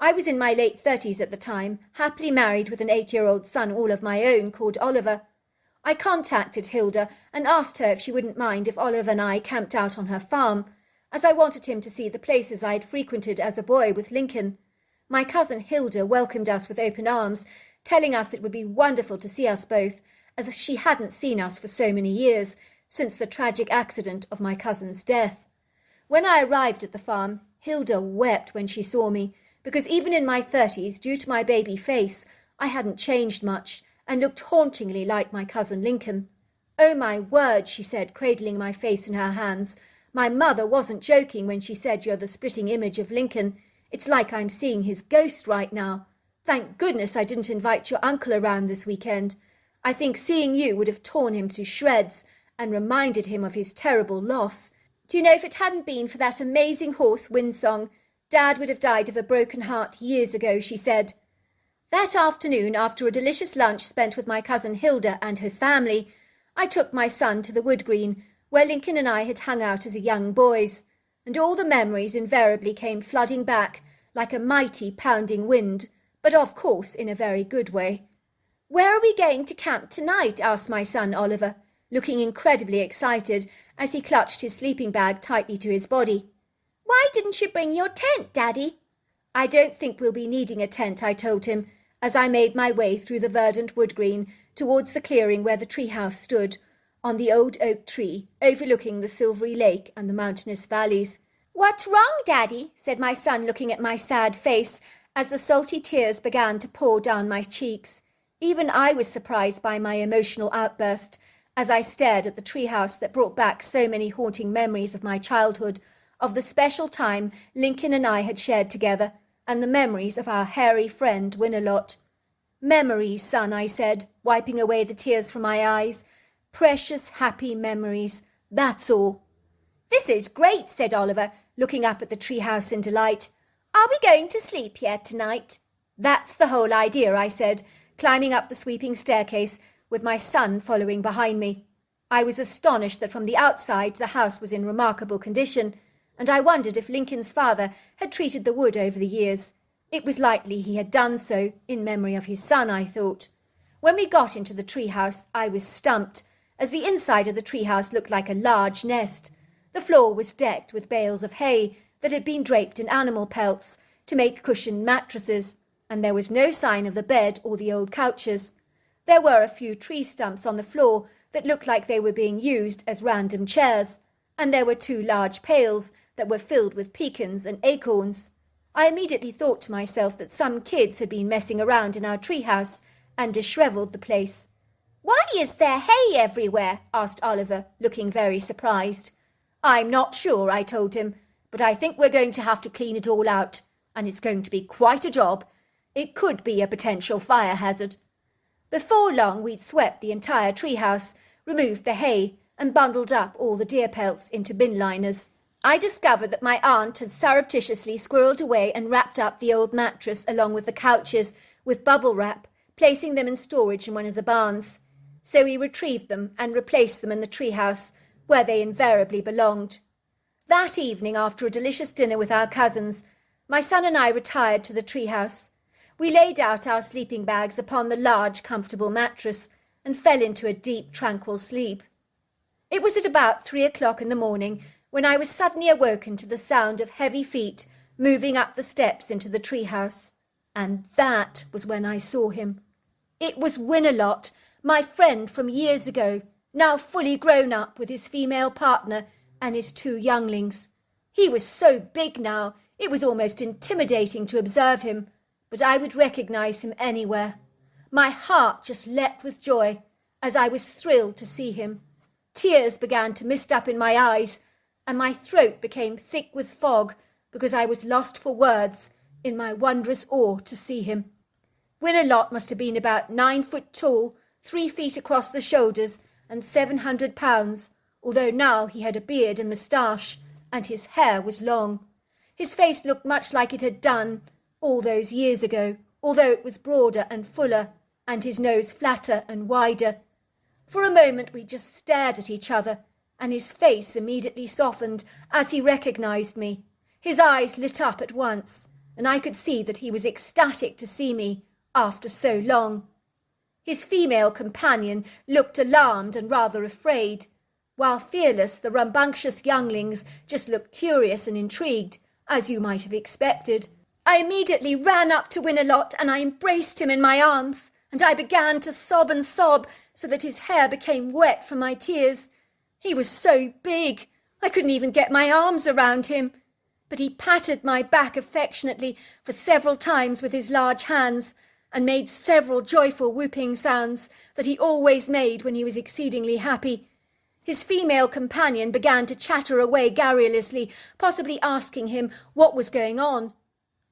I was in my late 30s at the time, happily married with an 8-year-old son all of my own called Oliver. I contacted Hilda and asked her if she wouldn't mind if Oliver and I camped out on her farm, as I wanted him to see the places I had frequented as a boy with Lincoln. My cousin Hilda welcomed us with open arms, telling us it would be wonderful to see us both, as she hadn't seen us for so many years, since the tragic accident of my cousin's death. When I arrived at the farm, Hilda wept when she saw me, because even in my 30s, due to my baby face, I hadn't changed much, and looked hauntingly like my cousin Lincoln. "Oh my word," she said, cradling my face in her hands. "My mother wasn't joking when she said you're the splitting image of Lincoln. It's like I'm seeing his ghost right now. Thank goodness I didn't invite your uncle around this weekend. I think seeing you would have torn him to shreds and reminded him of his terrible loss. Do you know, if it hadn't been for that amazing horse, Windsong, Dad would have died of a broken heart years ago," she said. That afternoon, after a delicious lunch spent with my cousin Hilda and her family, I took my son to the wood green, where Lincoln and I had hung out as young boys, and all the memories invariably came flooding back like a mighty pounding wind, but of course in a very good way. "Where are we going to camp tonight?" asked my son Oliver, looking incredibly excited as he clutched his sleeping bag tightly to his body. "Why didn't you bring your tent, Daddy?" "I don't think we'll be needing a tent," I told him, as I made my way through the verdant wood green towards the clearing where the treehouse stood, on the old oak tree, overlooking the silvery lake and the mountainous valleys. "What's wrong, Daddy?" said my son, looking at my sad face as the salty tears began to pour down my cheeks. Even I was surprised by my emotional outburst as I stared at the treehouse that brought back so many haunting memories of my childhood, of the special time Lincoln and I had shared together, and the memories of our hairy friend Winalot. "Memories, son," I said, wiping away the tears from my eyes. "Precious, happy memories, that's all." "This is great," said Oliver, looking up at the treehouse in delight. "Are we going to sleep here tonight?" "That's the whole idea," I said, climbing up the sweeping staircase with my son following behind me. I was astonished that from the outside the house was in remarkable condition, and I wondered if Lincoln's father had treated the wood over the years. It was likely he had done so, in memory of his son, I thought. When we got into the treehouse, I was stumped, as the inside of the treehouse looked like a large nest. The floor was decked with bales of hay that had been draped in animal pelts to make cushioned mattresses, and there was no sign of the bed or the old couches. There were a few tree stumps on the floor that looked like they were being used as random chairs, and there were 2 large pails that were filled with pecans and acorns. I immediately thought to myself that some kids had been messing around in our treehouse and disheveled the place. "Why is there hay everywhere?" asked Oliver, looking very surprised. "I'm not sure," I told him, "but I think we're going to have to clean it all out, and it's going to be quite a job. It could be a potential fire hazard." Before long we'd swept the entire treehouse, removed the hay, and bundled up all the deer pelts into bin liners. I discovered that my aunt had surreptitiously squirreled away and wrapped up the old mattress along with the couches with bubble wrap, placing them in storage in one of the barns. So we retrieved them and replaced them in the treehouse, where they invariably belonged. That evening, after a delicious dinner with our cousins, my son and I retired to the treehouse. We laid out our sleeping bags upon the large, comfortable mattress and fell into a deep, tranquil sleep. It was at about 3 o'clock in the morning when I was suddenly awoken to the sound of heavy feet moving up the steps into the treehouse. And that was when I saw him. It was Winalot, my friend from years ago, now fully grown up with his female partner and his 2 younglings. He was so big now, it was almost intimidating to observe him, but I would recognize him anywhere. My heart just leapt with joy as I was thrilled to see him. Tears began to mist up in my eyes, and my throat became thick with fog because I was lost for words in my wondrous awe to see him. Winalot must have been about 9 foot tall, 3 feet across the shoulders, and 700 pounds, although now he had a beard and moustache, and his hair was long. His face looked much like it had done all those years ago, although it was broader and fuller, and his nose flatter and wider. For a moment we just stared at each other, and his face immediately softened as he recognized me. His eyes lit up at once, and I could see that he was ecstatic to see me after so long. His female companion looked alarmed and rather afraid, while Fearless, the rambunctious younglings, just looked curious and intrigued, as you might have expected. I immediately ran up to Winalot and I embraced him in my arms, and I began to sob and sob so that his hair became wet from my tears. He was so big, I couldn't even get my arms around him, but he patted my back affectionately for several times with his large hands, and made several joyful whooping sounds that he always made when he was exceedingly happy. His female companion began to chatter away garrulously, possibly asking him what was going on.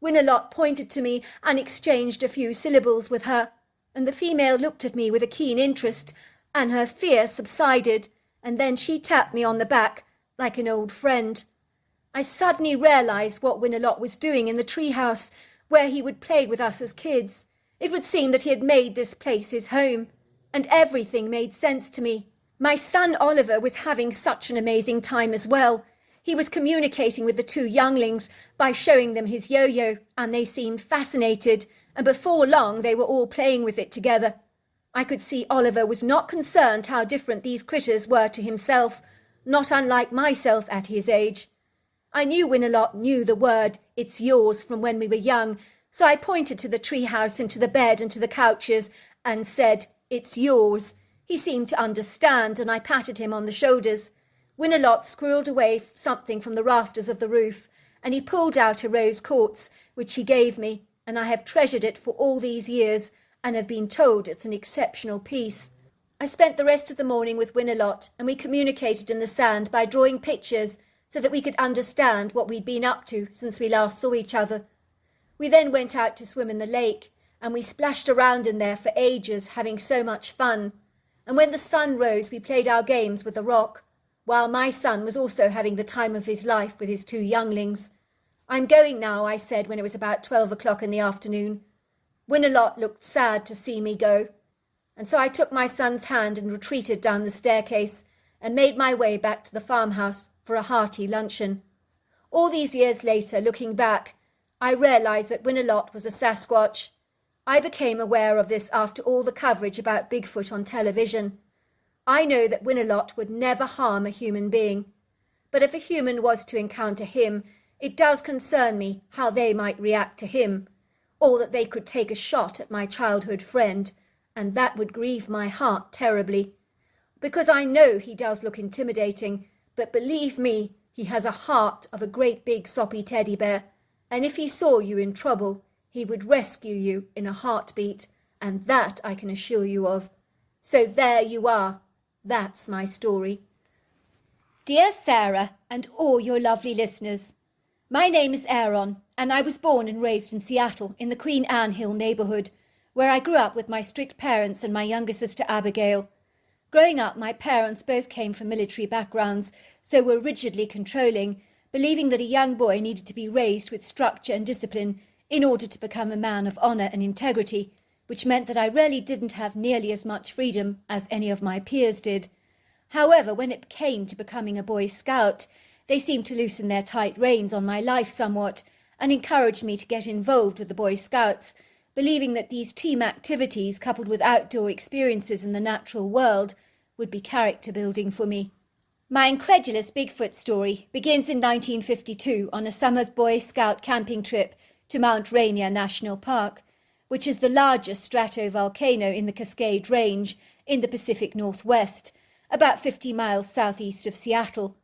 Winalot pointed to me and exchanged a few syllables with her, and the female looked at me with a keen interest, and her fear subsided, and then she tapped me on the back like an old friend. I suddenly realized what Winalot was doing in the treehouse, where he would play with us as kids. It would seem that he had made this place his home, and everything made sense to me. My son Oliver was having such an amazing time as well. He was communicating with the 2 younglings by showing them his yo-yo, and they seemed fascinated, and before long they were all playing with it together. I could see Oliver was not concerned how different these critters were to himself, not unlike myself at his age. I knew Winalot knew the word "it's yours" from when we were young, so I pointed to the treehouse and to the bed and to the couches and said, "It's yours." He seemed to understand, and I patted him on the shoulders. Winalot squirreled away something from the rafters of the roof, and he pulled out a rose quartz, which he gave me, and I have treasured it for all these years, and have been told it's an exceptional piece. I spent the rest of the morning with Winalot, and we communicated in the sand by drawing pictures so that we could understand what we'd been up to since we last saw each other. We then went out to swim in the lake, and we splashed around in there for ages, having so much fun. And when the sun rose, we played our games with the rock, while my son was also having the time of his life with his 2 younglings. "I'm going now," I said when it was about 12 o'clock in the afternoon. Winalot looked sad to see me go, and so I took my son's hand and retreated down the staircase and made my way back to the farmhouse for a hearty luncheon. All these years later, looking back, I realised that Winalot was a Sasquatch. I became aware of this after all the coverage about Bigfoot on television. I know that Winalot would never harm a human being, but if a human was to encounter him, it does concern me how they might react to him, or that they could take a shot at my childhood friend, and that would grieve my heart terribly. Because I know he does look intimidating, but believe me, he has a heart of a great big soppy teddy bear, and if he saw you in trouble, he would rescue you in a heartbeat, and that I can assure you of. So there you are. That's my story. Dear Sarah and all your lovely listeners, my name is Aaron, and I was born and raised in Seattle in the Queen Anne Hill neighbourhood, where I grew up with my strict parents and my younger sister Abigail. Growing up, my parents both came from military backgrounds, so were rigidly controlling, believing that a young boy needed to be raised with structure and discipline in order to become a man of honour and integrity, which meant that I really didn't have nearly as much freedom as any of my peers did. However, when it came to becoming a Boy Scout, they seemed to loosen their tight reins on my life somewhat and encouraged me to get involved with the Boy Scouts, believing that these team activities, coupled with outdoor experiences in the natural world, would be character building for me. My incredulous Bigfoot story begins in 1952 on a summer Boy Scout camping trip to Mount Rainier National Park, which is the largest stratovolcano in the Cascade Range in the Pacific Northwest, about 50 miles southeast of Seattle.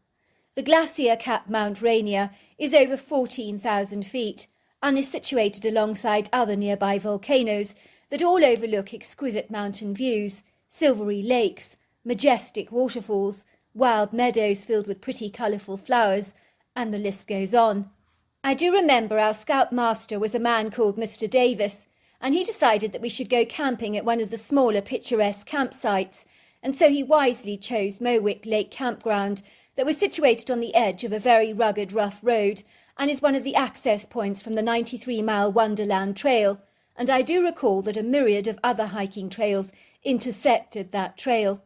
The glacier-capped Mount Rainier is over 14,000 feet and is situated alongside other nearby volcanoes that all overlook exquisite mountain views, silvery lakes, majestic waterfalls, wild meadows filled with pretty colourful flowers, and the list goes on. I do remember our scout master was a man called Mr. Davis, and he decided that we should go camping at one of the smaller picturesque campsites, and so he wisely chose Mowick Lake Campground that was situated on the edge of a very rugged, rough road and is one of the access points from the 93-mile Wonderland Trail, and I do recall that a myriad of other hiking trails intersected that trail.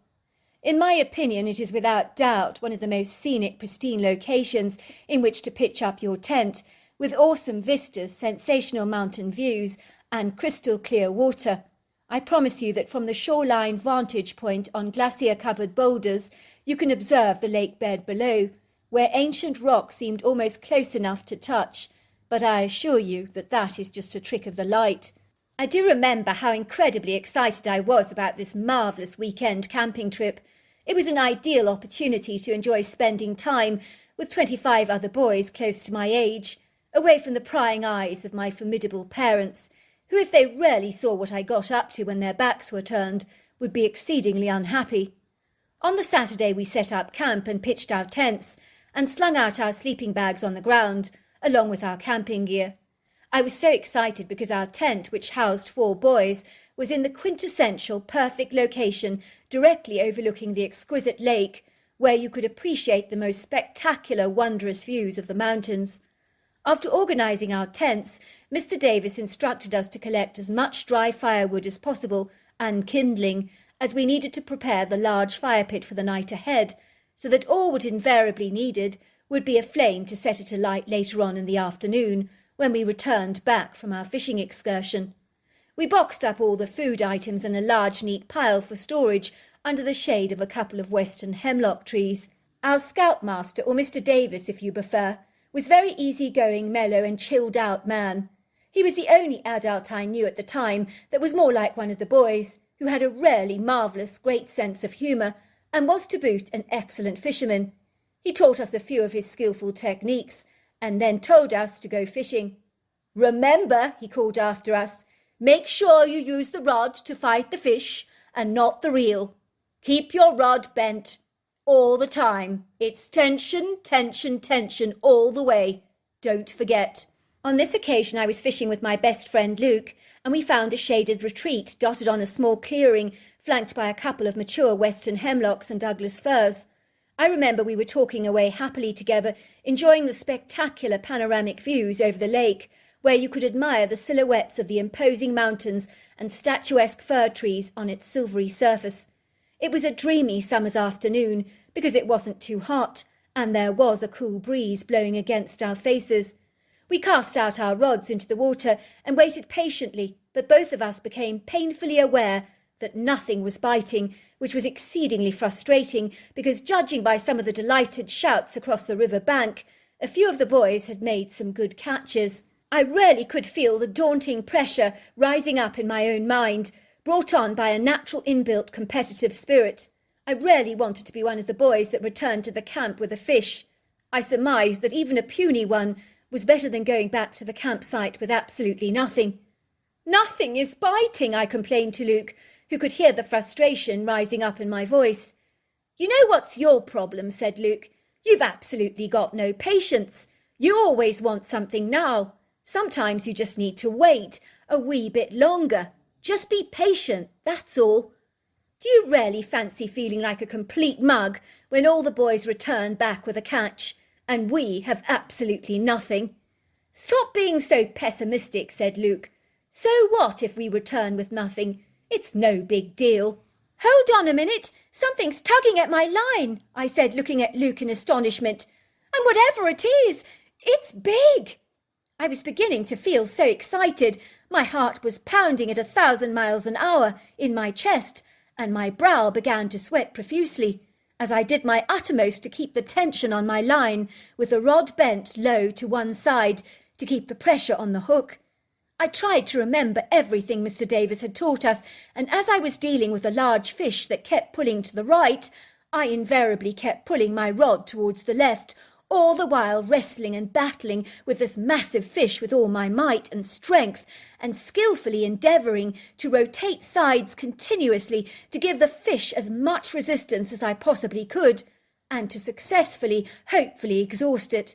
In my opinion, it is without doubt one of the most scenic, pristine locations in which to pitch up your tent, with awesome vistas, sensational mountain views, and crystal clear water. I promise you that from the shoreline vantage point on glacier-covered boulders, you can observe the lake bed below, where ancient rock seemed almost close enough to touch, but I assure you that that is just a trick of the light. I do remember how incredibly excited I was about this marvellous weekend camping trip. It was an ideal opportunity to enjoy spending time with 25 other boys close to my age, away from the prying eyes of my formidable parents, who, if they really saw what I got up to when their backs were turned, would be exceedingly unhappy. On the Saturday we set up camp and pitched our tents and slung out our sleeping bags on the ground, along with our camping gear. I was so excited because our tent, which housed 4 boys, was in the quintessential perfect location directly overlooking the exquisite lake, where you could appreciate the most spectacular, wondrous views of the mountains. After organising our tents, Mr. Davis instructed us to collect as much dry firewood as possible and kindling, as we needed to prepare the large fire pit for the night ahead, so that all what invariably needed would be a flame to set it alight later on in the afternoon, when we returned back from our fishing excursion. We boxed up all the food items in a large neat pile for storage under the shade of a couple of western hemlock trees. Our scoutmaster, or Mr. Davis if you prefer, was very easy-going, mellow and chilled-out man. He was the only adult I knew at the time that was more like one of the boys, who had a rarely marvellous great sense of humour and was to boot an excellent fisherman. He taught us a few of his skilful techniques and then told us to go fishing. "Remember," he called after us, "make sure you use the rod to fight the fish and not the reel. Keep your rod bent all the time. It's tension, tension, tension all the way. Don't forget." On this occasion I was fishing with my best friend Luke, and we found a shaded retreat dotted on a small clearing flanked by a couple of mature western hemlocks and Douglas firs. I remember we were talking away happily together, enjoying the spectacular panoramic views over the lake, where you could admire the silhouettes of the imposing mountains and statuesque fir trees on its silvery surface. It was a dreamy summer's afternoon, because it wasn't too hot, and there was a cool breeze blowing against our faces. We cast out our rods into the water and waited patiently, but both of us became painfully aware that nothing was biting, which was exceedingly frustrating because, judging by some of the delighted shouts across the river bank, a few of the boys had made some good catches. I really could feel the daunting pressure rising up in my own mind, brought on by a natural inbuilt competitive spirit. I really wanted to be one of the boys that returned to the camp with a fish. I surmised that even a puny one was better than going back to the campsite with absolutely nothing. "Nothing is biting," I complained to Luke, who could hear the frustration rising up in my voice. "You know what's your problem," said Luke. "You've absolutely got no patience. You always want something now. Sometimes you just need to wait a wee bit longer. Just be patient, that's all. Do you really fancy feeling like a complete mug when all the boys return back with a catch, and we have absolutely nothing?" "Stop being so pessimistic," said Luke. "So what if we return with nothing? It's no big deal." "Hold on a minute, something's tugging at my line," I said, looking at Luke in astonishment. "And whatever it is, it's big." I was beginning to feel so excited. My heart was pounding at 1,000 miles an hour in my chest, and my brow began to sweat profusely, as I did my uttermost to keep the tension on my line, with the rod bent low to one side to keep the pressure on the hook. I tried to remember everything Mr. Davis had taught us, and as I was dealing with a large fish that kept pulling to the right, I invariably kept pulling my rod towards the left, all the while wrestling and battling with this massive fish with all my might and strength, and skillfully endeavouring to rotate sides continuously to give the fish as much resistance as I possibly could, and to successfully, hopefully, exhaust it.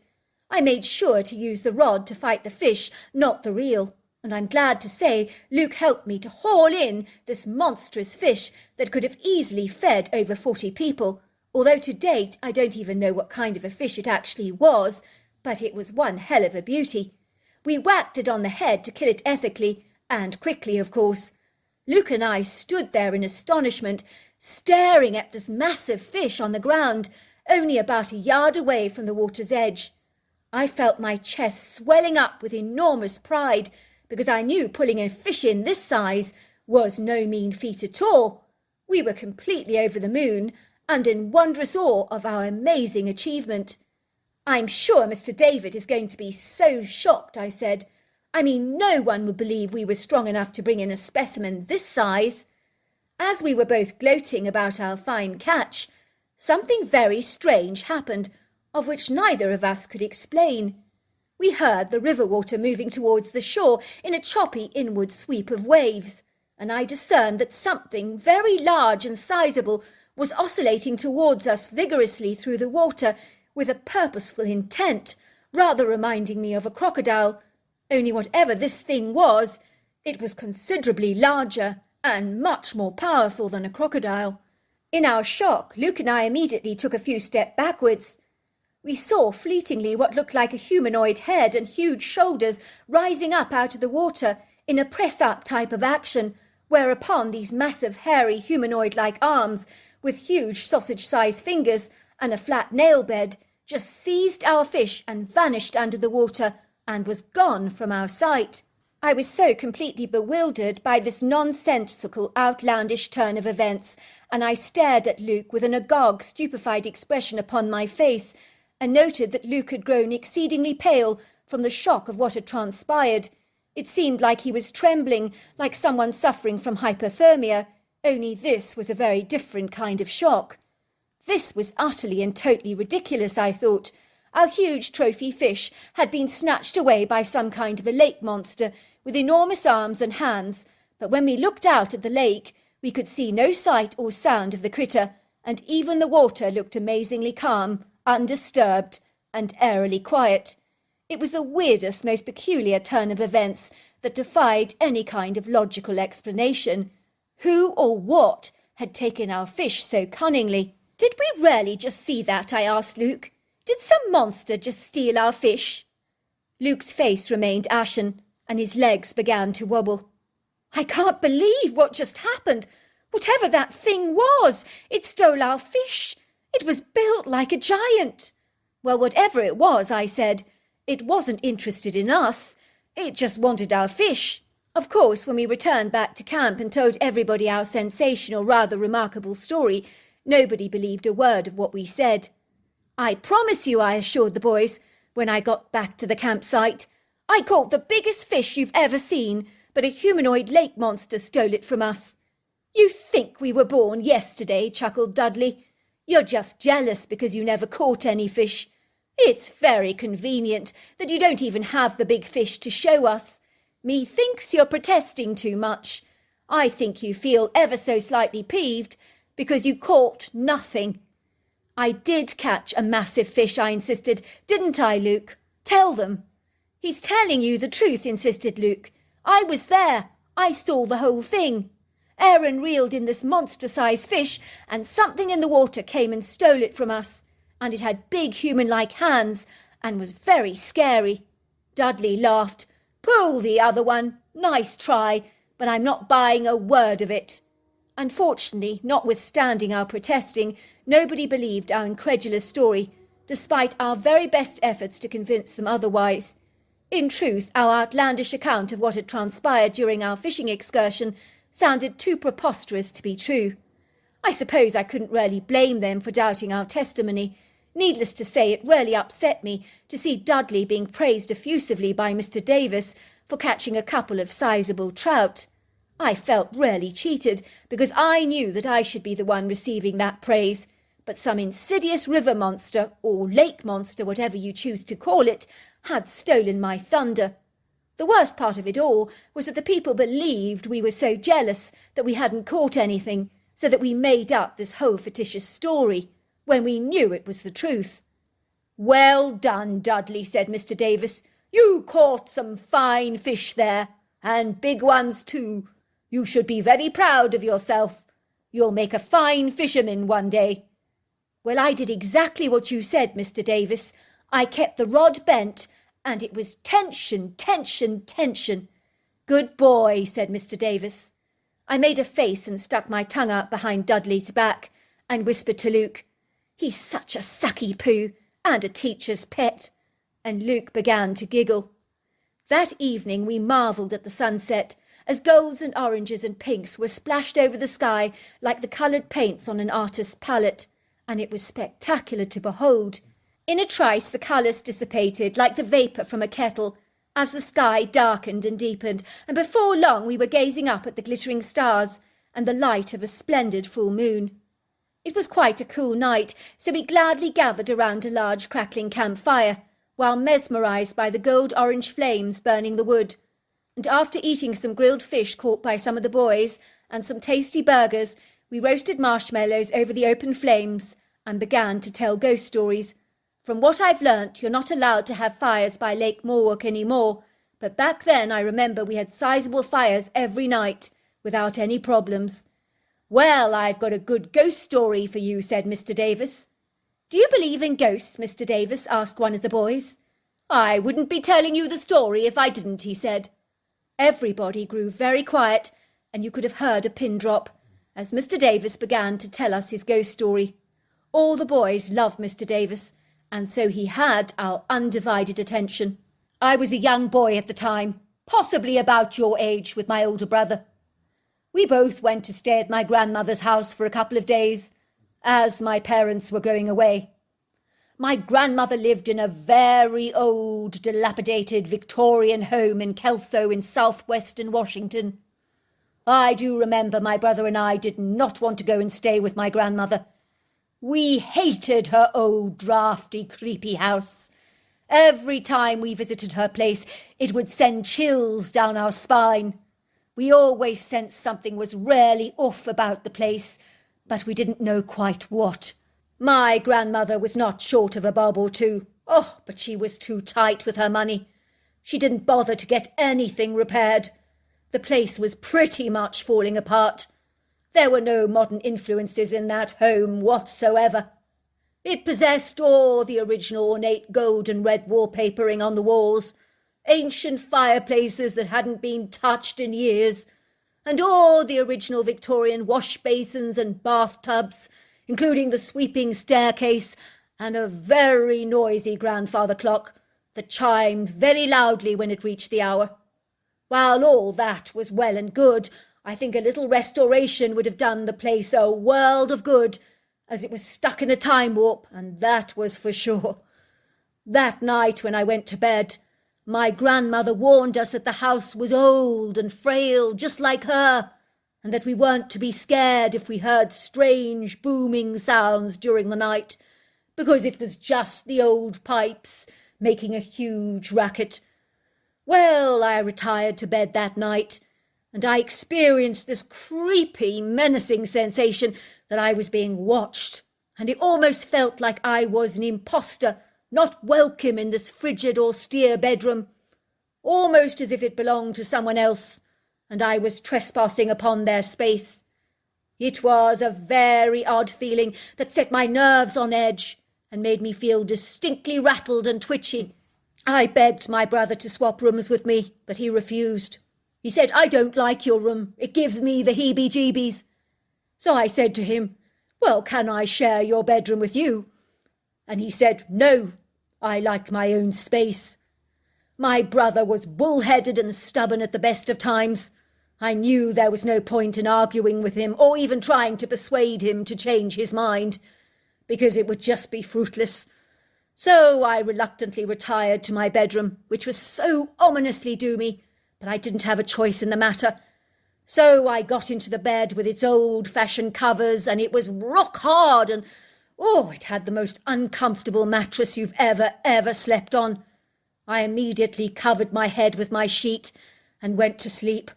I made sure to use the rod to fight the fish, not the reel, and I'm glad to say Luke helped me to haul in this monstrous fish that could have easily fed over 40 people, although to date I don't even know what kind of a fish it actually was, but it was one hell of a beauty. We whacked it on the head to kill it ethically, and quickly, of course. Luke and I stood there in astonishment, staring at this massive fish on the ground, only about a yard away from the water's edge. I felt my chest swelling up with enormous pride, because I knew pulling a fish in this size was no mean feat at all. We were completely over the moon, and in wondrous awe of our amazing achievement. "I'm sure Mr. David is going to be so shocked," I said. "I mean, no one would believe we were strong enough to bring in a specimen this size." As we were both gloating about our fine catch, something very strange happened, of which neither of us could explain. We heard the river water moving towards the shore in a choppy inward sweep of waves, and I discerned that something very large and sizable was oscillating towards us vigorously through the water with a purposeful intent, rather reminding me of a crocodile. Only whatever this thing was, it was considerably larger and much more powerful than a crocodile. In our shock, Luke and I immediately took a few steps backwards. We saw fleetingly what looked like a humanoid head and huge shoulders rising up out of the water in a press-up type of action, whereupon these massive, hairy, humanoid-like arms, with huge sausage-sized fingers and a flat nail bed, just seized our fish and vanished under the water and was gone from our sight. I was so completely bewildered by this nonsensical, outlandish turn of events, and I stared at Luke with an agog, stupefied expression upon my face, and noted that Luke had grown exceedingly pale from the shock of what had transpired. It seemed like he was trembling, like someone suffering from hypothermia, only this was a very different kind of shock. This was utterly and totally ridiculous, I thought. Our huge trophy fish had been snatched away by some kind of a lake monster with enormous arms and hands, but when we looked out at the lake, we could see no sight or sound of the critter, and even the water looked amazingly calm, undisturbed, and airily quiet. It was the weirdest, most peculiar turn of events that defied any kind of logical explanation. Who or what had taken our fish so cunningly? Did we really just see that? I asked Luke. Did some monster just steal our fish? Luke's face remained ashen, and his legs began to wobble. I can't believe what just happened. Whatever that thing was, it stole our fish. It was built like a giant. Well, whatever it was, I said, it wasn't interested in us. It just wanted our fish. Of course, when we returned back to camp and told everybody our sensational, rather remarkable story, nobody believed a word of what we said. I promise you, I assured the boys, when I got back to the campsite, I caught the biggest fish you've ever seen, but a humanoid lake monster stole it from us. You think we were born yesterday, chuckled Dudley. You're just jealous because you never caught any fish. It's very convenient that you don't even have the big fish to show us. Methinks you're protesting too much. I think you feel ever so slightly peeved because you caught nothing. I did catch a massive fish, I insisted, didn't I, Luke? Tell them. He's telling you the truth, insisted Luke. I was there. I saw the whole thing. Aaron reeled in this monster-sized fish, and something in the water came and stole it from us, and it had big human-like hands and was very scary. Dudley laughed. Pull the other one. Nice try, but I'm not buying a word of it. Unfortunately, notwithstanding our protesting, nobody believed our incredulous story, despite our very best efforts to convince them otherwise. In truth, our outlandish account of what had transpired during our fishing excursion sounded too preposterous to be true. I suppose I couldn't really blame them for doubting our testimony. Needless to say, it really upset me to see Dudley being praised effusively by Mr. Davis for catching a couple of sizable trout. I felt really cheated, because I knew that I should be the one receiving that praise, but some insidious river monster, or lake monster, whatever you choose to call it, had stolen my thunder. The worst part of it all was that the people believed we were so jealous that we hadn't caught anything, so that we made up this whole fictitious story, when we knew it was the truth. Well done, Dudley, said Mr. Davis. You caught some fine fish there, and big ones too. You should be very proud of yourself. You'll make a fine fisherman one day. Well, I did exactly what you said, Mr. Davis. I kept the rod bent, and it was tension, tension, tension. Good boy, said Mr. Davis. I made a face and stuck my tongue out behind Dudley's back and whispered to Luke, He's such a sucky poo and a teacher's pet. And Luke began to giggle. That evening we marvelled at the sunset, as golds and oranges and pinks were splashed over the sky like the coloured paints on an artist's palette, and it was spectacular to behold. In a trice the colours dissipated like the vapour from a kettle, as the sky darkened and deepened, and before long we were gazing up at the glittering stars and the light of a splendid full moon. It was quite a cool night, so we gladly gathered around a large crackling campfire, while mesmerised by the gold-orange flames burning the wood. And after eating some grilled fish caught by some of the boys and some tasty burgers, we roasted marshmallows over the open flames and began to tell ghost stories. From what I've learnt, you're not allowed to have fires by Lake Morwock any more, but back then I remember we had sizable fires every night, without any problems. Well, I've got a good ghost story for you, said Mr. Davis. Do you believe in ghosts, Mr. Davis? Asked one of the boys. I wouldn't be telling you the story if I didn't, he said. Everybody grew very quiet, and you could have heard a pin drop, as Mr. Davis began to tell us his ghost story. All the boys loved Mr. Davis, and so he had our undivided attention. I was a young boy at the time, possibly about your age, with my older brother. We both went to stay at my grandmother's house for a couple of days, as my parents were going away. My grandmother lived in a very old, dilapidated Victorian home in Kelso in southwestern Washington. I do remember my brother and I did not want to go and stay with my grandmother. We hated her old, drafty, creepy house. Every time we visited her place, it would send chills down our spine. We always sensed something was really off about the place, but we didn't know quite what. My grandmother was not short of a bob or two. Oh, but she was too tight with her money. She didn't bother to get anything repaired. The place was pretty much falling apart. There were no modern influences in that home whatsoever. It possessed all the original ornate gold and red wallpapering on the walls, ancient fireplaces that hadn't been touched in years, and all the original Victorian wash basins and bathtubs, including the sweeping staircase and a very noisy grandfather clock that chimed very loudly when it reached the hour. While all that was well and good, I think a little restoration would have done the place a world of good, as it was stuck in a time warp, and that was for sure. That night when I went to bed, my grandmother warned us that the house was old and frail, just like her, and that we weren't to be scared if we heard strange booming sounds during the night, because it was just the old pipes making a huge racket. Well, I retired to bed that night, and I experienced this creepy, menacing sensation that I was being watched, and it almost felt like I was an imposter, not welcome in this frigid, austere bedroom, almost as if it belonged to someone else, and I was trespassing upon their space. It was a very odd feeling that set my nerves on edge and made me feel distinctly rattled and twitchy. I begged my brother to swap rooms with me, but he refused. He said, "I don't like your room. It gives me the heebie-jeebies." So I said to him, "Well, can I share your bedroom with you?" And he said, "No, I like my own space." My brother was bull-headed and stubborn at the best of times. I knew there was no point in arguing with him or even trying to persuade him to change his mind, because it would just be fruitless. So I reluctantly retired to my bedroom, which was so ominously doomy, but I didn't have a choice in the matter. So I got into the bed with its old-fashioned covers, and it was rock hard, and it had the most uncomfortable mattress you've ever slept on. I immediately covered my head with my sheet and went to sleep.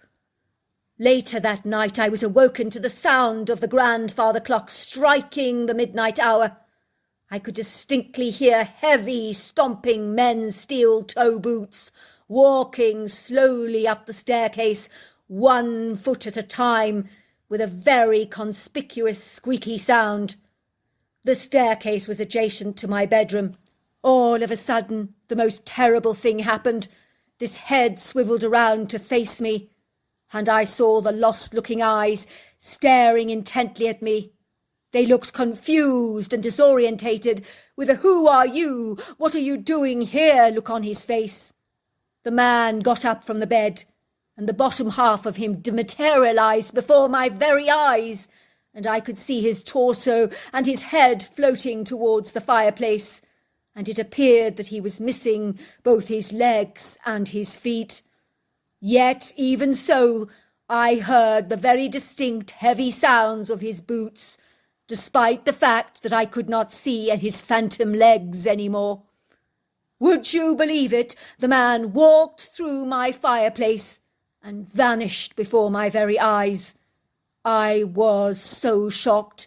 Later that night I was awoken to the sound of the grandfather clock striking the midnight hour. I could distinctly hear heavy, stomping men's steel toe boots walking slowly up the staircase, 1 foot at a time, with a very conspicuous squeaky sound. The staircase was adjacent to my bedroom. All of a sudden, the most terrible thing happened. This head swiveled around to face me, and I saw the lost-looking eyes staring intently at me. They looked confused and disorientated, with a "Who are you? What are you doing here?" look on his face. The man got up from the bed, and the bottom half of him dematerialized before my very eyes, and I could see his torso and his head floating towards the fireplace, and it appeared that he was missing both his legs and his feet. Yet, even so, I heard the very distinct heavy sounds of his boots, despite the fact that I could not see his phantom legs any more. Would you believe it? The man walked through my fireplace and vanished before my very eyes. I was so shocked.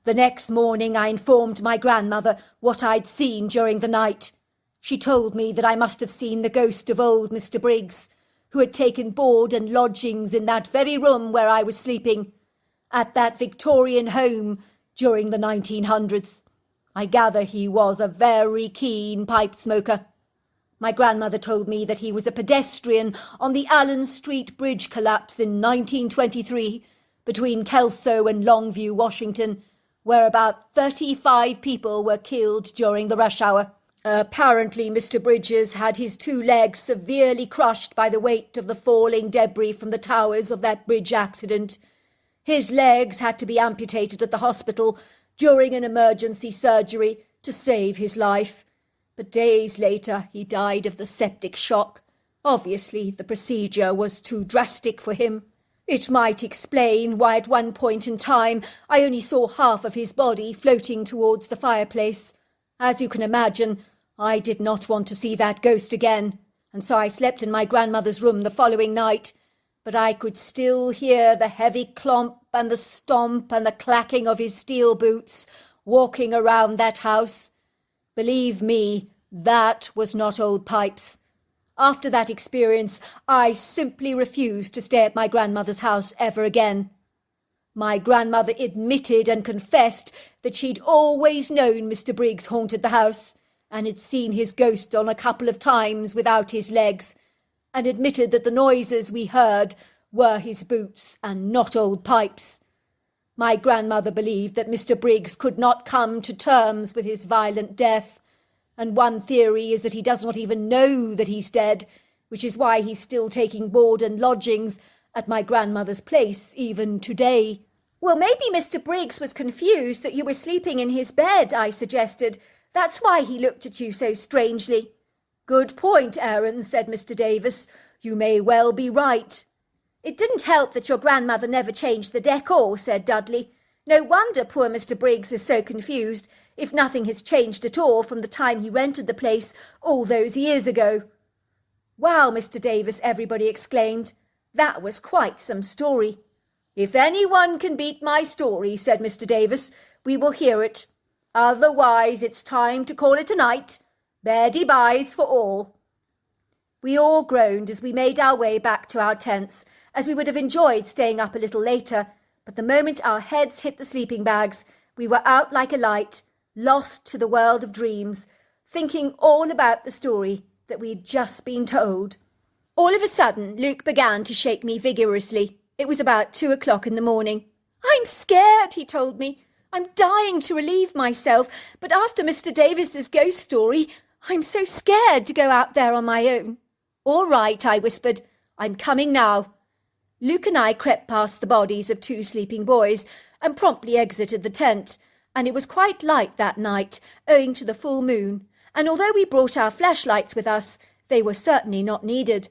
The next morning I informed my grandmother what I'd seen during the night. She told me that I must have seen the ghost of old Mr. Briggs, who had taken board and lodgings in that very room where I was sleeping, at that Victorian home during the 1900s. I gather he was a very keen pipe smoker. My grandmother told me that he was a pedestrian on the Allen Street Bridge collapse in 1923 between Kelso and Longview, Washington, where about 35 people were killed during the rush hour. Apparently, Mr. Bridges had his 2 legs severely crushed by the weight of the falling debris from the towers of that bridge accident. His legs had to be amputated at the hospital during an emergency surgery to save his life. But days later, he died of the septic shock. Obviously, the procedure was too drastic for him. It might explain why at one point in time I only saw half of his body floating towards the fireplace. As you can imagine, I did not want to see that ghost again, and so I slept in my grandmother's room the following night, but I could still hear the heavy clomp and the stomp and the clacking of his steel boots walking around that house. Believe me, That was not old pipes. After that experience, I simply refused to stay at my grandmother's house ever again. My grandmother admitted and confessed that she'd always known Mr. Briggs haunted the house, and had seen his ghost on a couple of times without his legs, and admitted that the noises we heard were his boots and not old pipes. My grandmother believed that Mr. Briggs could not come to terms with his violent death, and one theory is that he does not even know that he's dead, which is why he's still taking board and lodgings at my grandmother's place even today. Well, maybe Mr. Briggs was confused that you were sleeping in his bed, I suggested. That's why he looked at you so strangely. Good point, Aaron, said Mr. Davis. You may well be right. It didn't help that your grandmother never changed the decor, said Dudley. No wonder poor Mr. Briggs is so confused, if nothing has changed at all from the time he rented the place all those years ago. Wow, Mr. Davis, everybody exclaimed. That was quite some story. If anyone can beat my story, said Mr. Davis, we will hear it. Otherwise, it's time to call it a night. Beddy byes for all. We all groaned as we made our way back to our tents, as we would have enjoyed staying up a little later, but the moment our heads hit the sleeping bags, we were out like a light, lost to the world of dreams, thinking all about the story that we'd just been told. All of a sudden, Luke began to shake me vigorously. It was about 2 o'clock in the morning. I'm scared, he told me. I'm dying to relieve myself, but after Mr. Davis's ghost story, I'm so scared to go out there on my own. All right, I whispered. I'm coming now. Luke and I crept past the bodies of 2 sleeping boys and promptly exited the tent, and it was quite light that night, owing to the full moon, and although we brought our flashlights with us, they were certainly not needed.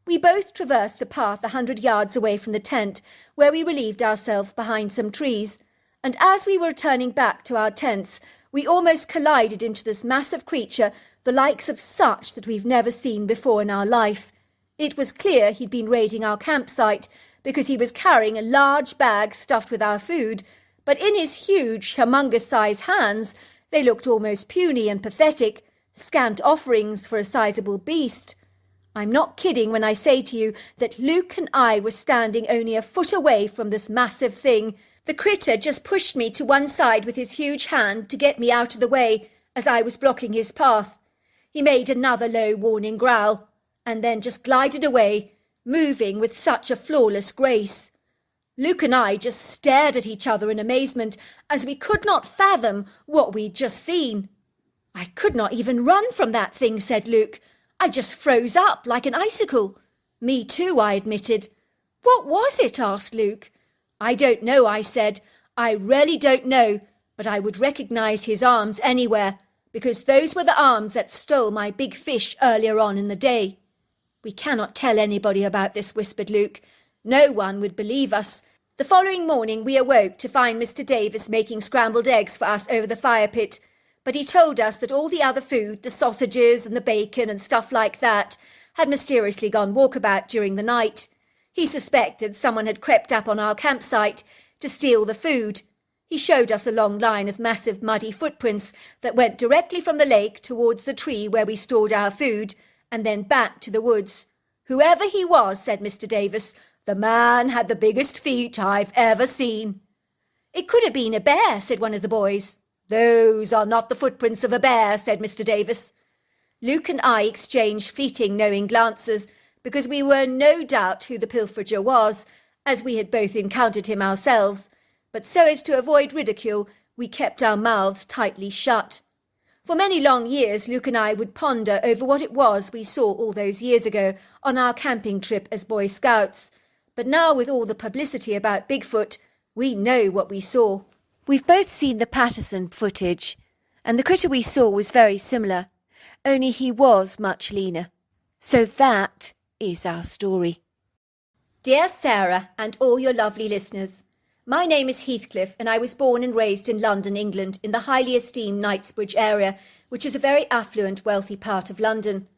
We both traversed a path 100 yards away from the tent, where we relieved ourselves behind some trees, and as we were returning back to our tents, we almost collided into this massive creature, the likes of such that we've never seen before in our life. It was clear he'd been raiding our campsite, because he was carrying a large bag stuffed with our food, but in his huge, humongous-sized hands, they looked almost puny and pathetic, scant offerings for a sizable beast. I'm not kidding when I say to you that Luke and I were standing only a foot away from this massive thing. The critter just pushed me to one side with his huge hand to get me out of the way as I was blocking his path. He made another low warning growl, and then just glided away, moving with such a flawless grace. Luke and I just stared at each other in amazement as we could not fathom what we'd just seen. I could not even run from that thing, said Luke. I just froze up like an icicle. Me too, I admitted. What was it? Asked Luke. I don't know, I said. I really don't know, but I would recognise his arms anywhere, because those were the arms that stole my big fish earlier on in the day. We cannot tell anybody about this, whispered Luke. No one would believe us. The following morning we awoke to find Mr. Davis making scrambled eggs for us over the fire pit, but he told us that all the other food, the sausages and the bacon and stuff like that, had mysteriously gone walkabout during the night. He suspected someone had crept up on our campsite to steal the food. He showed us a long line of massive muddy footprints that went directly from the lake towards the tree where we stored our food, and then back to the woods. Whoever he was, said Mr. Davis, the man had the biggest feet I've ever seen. It could have been a bear, said one of the boys. Those are not the footprints of a bear, said Mr. Davis. Luke and I exchanged fleeting knowing glances, because we were no doubt who the pilferager was, as we had both encountered him ourselves, but so as to avoid ridicule, we kept our mouths tightly shut. For many long years, Luke and I would ponder over what it was we saw all those years ago on our camping trip as Boy Scouts, but now with all the publicity about Bigfoot, we know what we saw. We've both seen the Patterson footage, and the critter we saw was very similar, only he was much leaner. So that is our story. Dear Sarah and all your lovely listeners, my name is Heathcliff and I was born and raised in London, England, in the highly esteemed Knightsbridge area, which is a very affluent, wealthy part of London.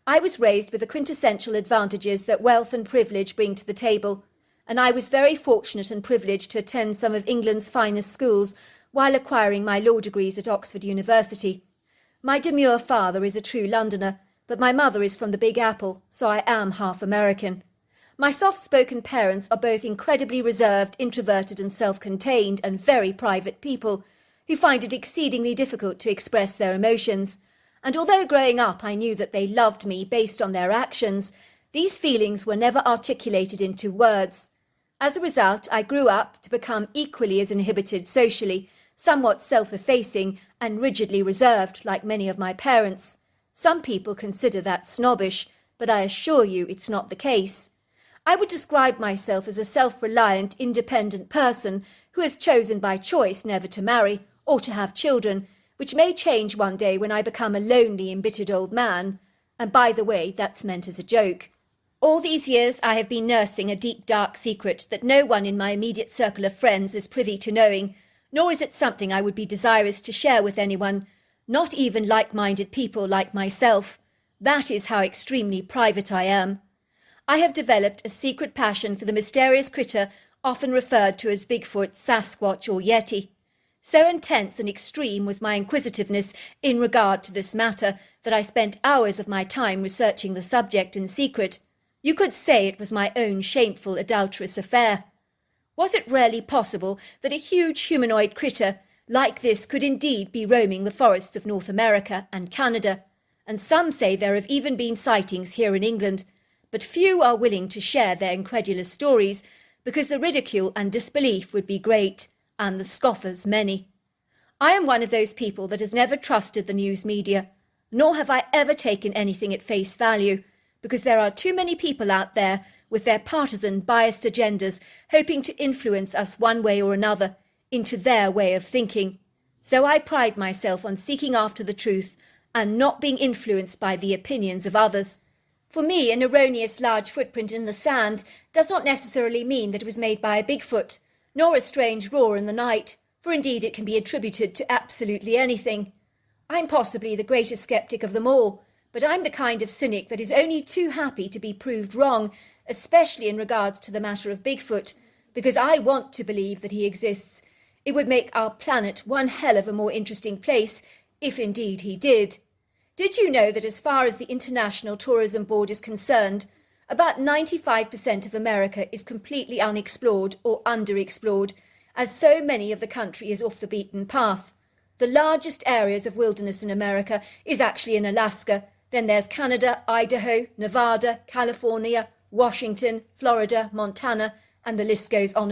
I was raised with the quintessential advantages that wealth and privilege bring to the table, and I was very fortunate and privileged to attend some of England's finest schools while acquiring my law degrees at Oxford University. My demure father is a true Londoner, but my mother is from the Big Apple, so I am half American. My soft-spoken parents are both incredibly reserved, introverted and self-contained and very private people who find it exceedingly difficult to express their emotions. And although growing up I knew that they loved me based on their actions, these feelings were never articulated into words. As a result, I grew up to become equally as inhibited socially, somewhat self-effacing and rigidly reserved like many of my parents. Some people consider that snobbish, but I assure you it's not the case. I would describe myself as a self-reliant, independent person who has chosen by choice never to marry or to have children, which may change one day when I become a lonely, embittered old man. And by the way, that's meant as a joke. All these years I have been nursing a deep, dark secret that no one in my immediate circle of friends is privy to knowing, nor is it something I would be desirous to share with anyone, not even like-minded people like myself. That is how extremely private I am. I have developed a secret passion for the mysterious critter often referred to as Bigfoot, Sasquatch or Yeti. So intense and extreme was my inquisitiveness in regard to this matter that I spent hours of my time researching the subject in secret. You could say it was my own shameful, adulterous affair. Was it really possible that a huge humanoid critter like this could indeed be roaming the forests of North America and Canada? And some say there have even been sightings here in England, but few are willing to share their incredulous stories because the ridicule and disbelief would be great, and the scoffers many. I am one of those people that has never trusted the news media, nor have I ever taken anything at face value, because there are too many people out there with their partisan, biased agendas hoping to influence us one way or another into their way of thinking. So I pride myself on seeking after the truth and not being influenced by the opinions of others. For me, an erroneous large footprint in the sand does not necessarily mean that it was made by a Bigfoot, nor a strange roar in the night, for indeed it can be attributed to absolutely anything. I'm possibly the greatest sceptic of them all, but I'm the kind of cynic that is only too happy to be proved wrong, especially in regards to the matter of Bigfoot, because I want to believe that he exists. It would make our planet one hell of a more interesting place, if indeed he did. Did you know that as far as the International Tourism Board is concerned, about 95% of America is completely unexplored or underexplored, as so many of the country is off the beaten path? The largest areas of wilderness in America is actually in Alaska. Then there's Canada, Idaho, Nevada, California, Washington, Florida, Montana, and the list goes on.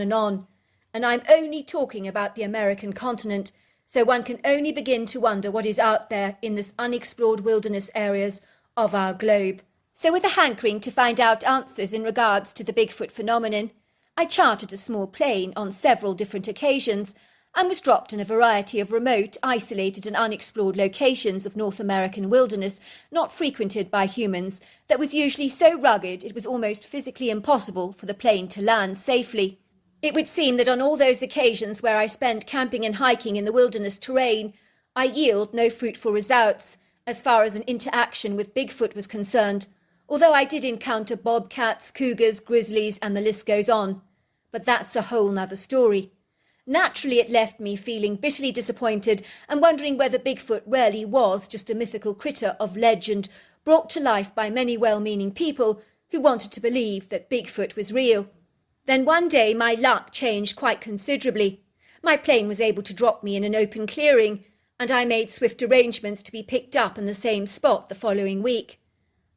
And I'm only talking about the American continent, so one can only begin to wonder what is out there in this unexplored wilderness areas of our globe. So with a hankering to find out answers in regards to the Bigfoot phenomenon, I chartered a small plane on several different occasions and was dropped in a variety of remote, isolated and unexplored locations of North American wilderness not frequented by humans that was usually so rugged it was almost physically impossible for the plane to land safely. It would seem that on all those occasions where I spent camping and hiking in the wilderness terrain, I yield no fruitful results as far as an interaction with Bigfoot was concerned, although I did encounter bobcats, cougars, grizzlies, and the list goes on. But that's a whole nother story. Naturally, it left me feeling bitterly disappointed and wondering whether Bigfoot really was just a mythical critter of legend brought to life by many well-meaning people who wanted to believe that Bigfoot was real. Then one day my luck changed quite considerably. My plane was able to drop me in an open clearing, and I made swift arrangements to be picked up in the same spot the following week.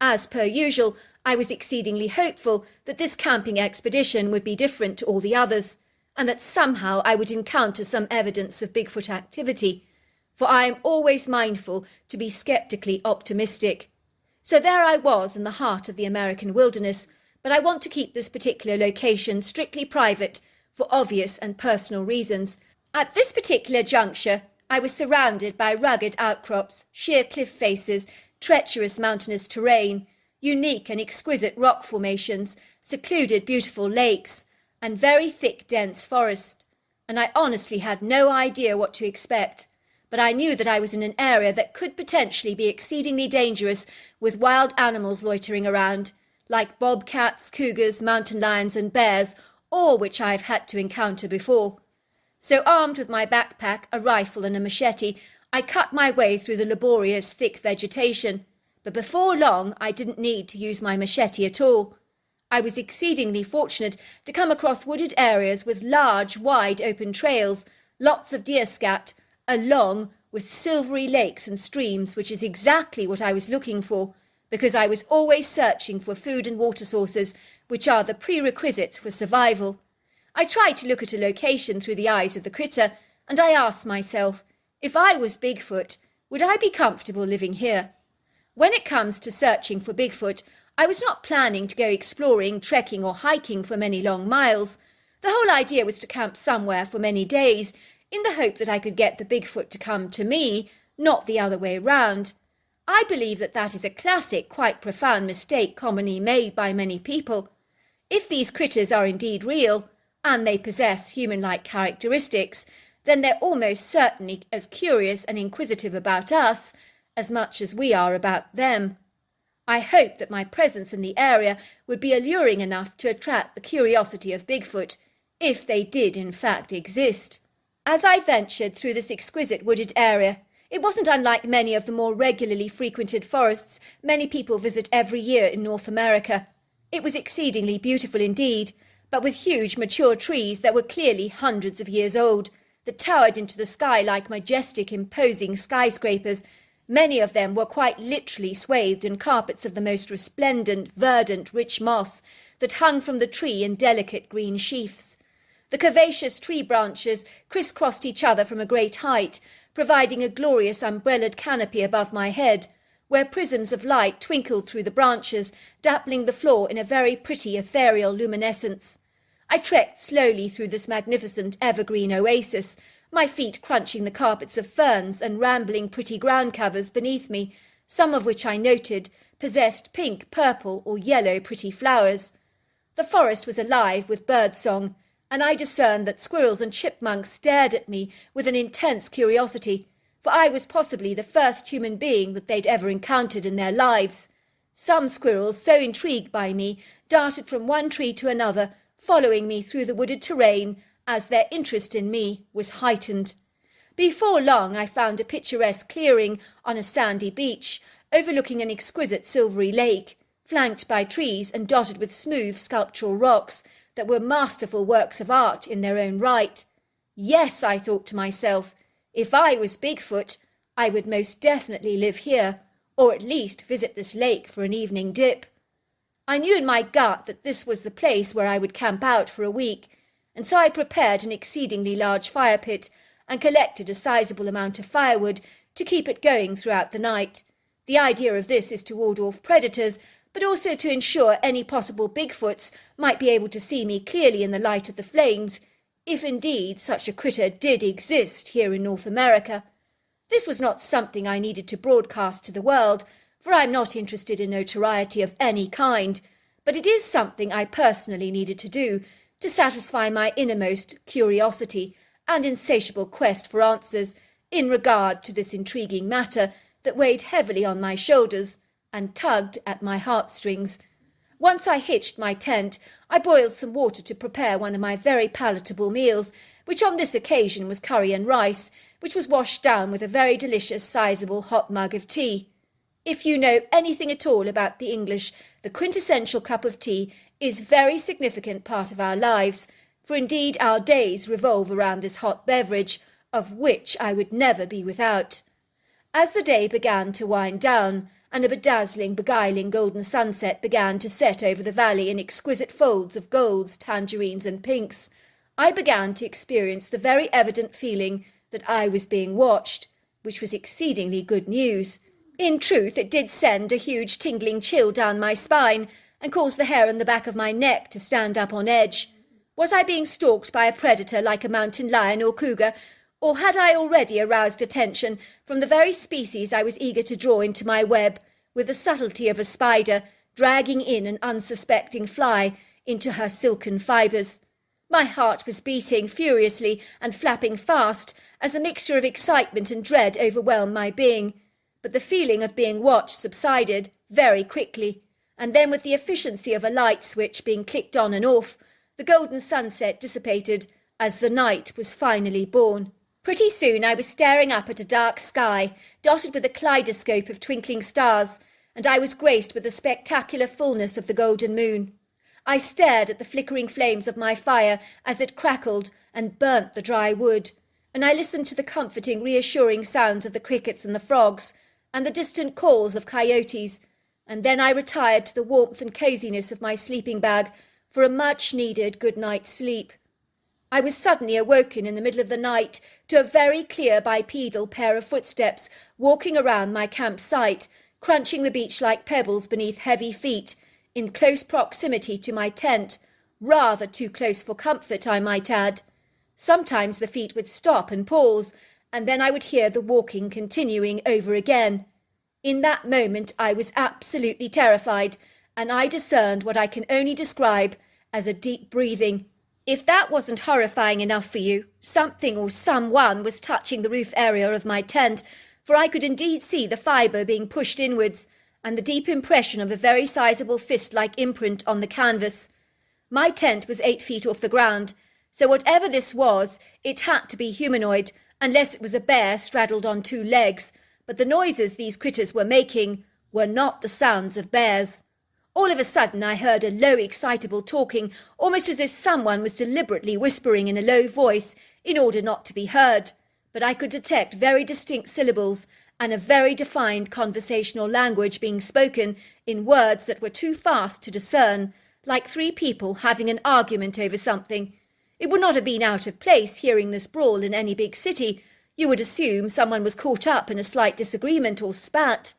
As per usual, I was exceedingly hopeful that this camping expedition would be different to all the others, and that somehow I would encounter some evidence of Bigfoot activity, for I am always mindful to be sceptically optimistic. So there I was in the heart of the American wilderness, but I want to keep this particular location strictly private for obvious and personal reasons. At this particular juncture, I was surrounded by rugged outcrops, sheer cliff faces, treacherous mountainous terrain, unique and exquisite rock formations, secluded beautiful lakes, and very thick dense forest. And I honestly had no idea what to expect, but I knew that I was in an area that could potentially be exceedingly dangerous, with wild animals loitering around, like bobcats, cougars, mountain lions and bears, all which I've had to encounter before. So armed with my backpack, a rifle and a machete, I cut my way through the laborious, thick vegetation, but before long I didn't need to use my machete at all. I was exceedingly fortunate to come across wooded areas with large, wide open trails, lots of deer scat, along with silvery lakes and streams, which is exactly what I was looking for, because I was always searching for food and water sources, which are the prerequisites for survival. I tried to look at a location through the eyes of the critter, and I asked myself, if I was Bigfoot, would I be comfortable living here? When it comes to searching for Bigfoot, I was not planning to go exploring, trekking or hiking for many long miles. The whole idea was to camp somewhere for many days, in the hope that I could get the Bigfoot to come to me, not the other way round. I believe that that is a classic, quite profound mistake commonly made by many people. If these critters are indeed real, and they possess human-like characteristics, then they're almost certainly as curious and inquisitive about us as much as we are about them. I hoped that my presence in the area would be alluring enough to attract the curiosity of Bigfoot, if they did in fact exist. As I ventured through this exquisite wooded area, it wasn't unlike many of the more regularly frequented forests many people visit every year in North America. It was exceedingly beautiful indeed, but with huge mature trees that were clearly hundreds of years old, that towered into the sky like majestic, imposing skyscrapers. Many of them were quite literally swathed in carpets of the most resplendent, verdant, rich moss that hung from the tree in delicate green sheaths. The curvaceous tree branches crisscrossed each other from a great height, providing a glorious umbrellaed canopy above my head, where prisms of light twinkled through the branches, dappling the floor in a very pretty ethereal luminescence. I trekked slowly through this magnificent evergreen oasis, my feet crunching the carpets of ferns and rambling pretty ground covers beneath me, some of which I noted possessed pink, purple, or yellow pretty flowers. The forest was alive with birdsong, and I discerned that squirrels and chipmunks stared at me with an intense curiosity, for I was possibly the first human being that they'd ever encountered in their lives. Some squirrels, so intrigued by me, darted from one tree to another, following me through the wooded terrain, as their interest in me was heightened. Before long I found a picturesque clearing on a sandy beach, overlooking an exquisite silvery lake, flanked by trees and dotted with smooth sculptural rocks that were masterful works of art in their own right. Yes, I thought to myself, if I was Bigfoot, I would most definitely live here, or at least visit this lake for an evening dip. I knew in my gut that this was the place where I would camp out for a week, and so I prepared an exceedingly large fire pit and collected a sizable amount of firewood to keep it going throughout the night. The idea of this is to ward off predators, but also to ensure any possible Bigfoots might be able to see me clearly in the light of the flames, if indeed such a critter did exist here in North America. This was not something I needed to broadcast to the world, for I am not interested in notoriety of any kind, but it is something I personally needed to do to satisfy my innermost curiosity and insatiable quest for answers in regard to this intriguing matter that weighed heavily on my shoulders and tugged at my heartstrings. Once I hitched my tent, I boiled some water to prepare one of my very palatable meals, which on this occasion was curry and rice, which was washed down with a very delicious sizable hot mug of tea. If you know anything at all about the English, the quintessential cup of tea is a very significant part of our lives, for indeed our days revolve around this hot beverage, of which I would never be without. As the day began to wind down, and a bedazzling, beguiling golden sunset began to set over the valley in exquisite folds of golds, tangerines, and pinks, I began to experience the very evident feeling that I was being watched, which was exceedingly good news. In truth, it did send a huge tingling chill down my spine and cause the hair on the back of my neck to stand up on edge. Was I being stalked by a predator like a mountain lion or cougar, or had I already aroused attention from the very species I was eager to draw into my web, with the subtlety of a spider dragging in an unsuspecting fly into her silken fibres? My heart was beating furiously and flapping fast as a mixture of excitement and dread overwhelmed my being, but the feeling of being watched subsided very quickly, and then with the efficiency of a light switch being clicked on and off, the golden sunset dissipated as the night was finally born. Pretty soon I was staring up at a dark sky, dotted with a kaleidoscope of twinkling stars, and I was graced with the spectacular fullness of the golden moon. I stared at the flickering flames of my fire as it crackled and burnt the dry wood, and I listened to the comforting, reassuring sounds of the crickets and the frogs, and the distant calls of coyotes, and then I retired to the warmth and coziness of my sleeping bag for a much-needed good night's sleep. I was suddenly awoken in the middle of the night to a very clear bipedal pair of footsteps walking around my campsite, crunching the beach like pebbles beneath heavy feet, in close proximity to my tent, rather too close for comfort, I might add. Sometimes the feet would stop and pause, and then I would hear the walking continuing over again. In that moment I was absolutely terrified, and I discerned what I can only describe as a deep breathing. If that wasn't horrifying enough for you, something or someone was touching the roof area of my tent, for I could indeed see the fibre being pushed inwards, and the deep impression of a very sizable fist-like imprint on the canvas. My tent was 8 feet off the ground, so whatever this was, it had to be humanoid, unless it was a bear straddled on 2 legs, but the noises these critters were making were not the sounds of bears. All of a sudden I heard a low, excitable talking, almost as if someone was deliberately whispering in a low voice in order not to be heard, but I could detect very distinct syllables and a very defined conversational language being spoken in words that were too fast to discern, like 3 people having an argument over something. It would not have been out of place hearing this brawl in any big city. You would assume someone was caught up in a slight disagreement or spat.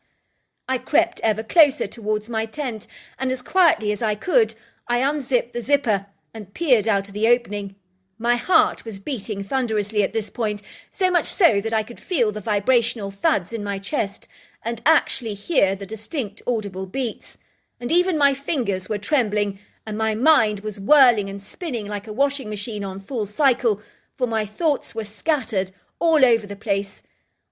I crept ever closer towards my tent, and as quietly as I could, I unzipped the zipper and peered out of the opening. My heart was beating thunderously at this point, so much so that I could feel the vibrational thuds in my chest and actually hear the distinct audible beats. And even my fingers were trembling, and my mind was whirling and spinning like a washing machine on full cycle, for my thoughts were scattered all over the place.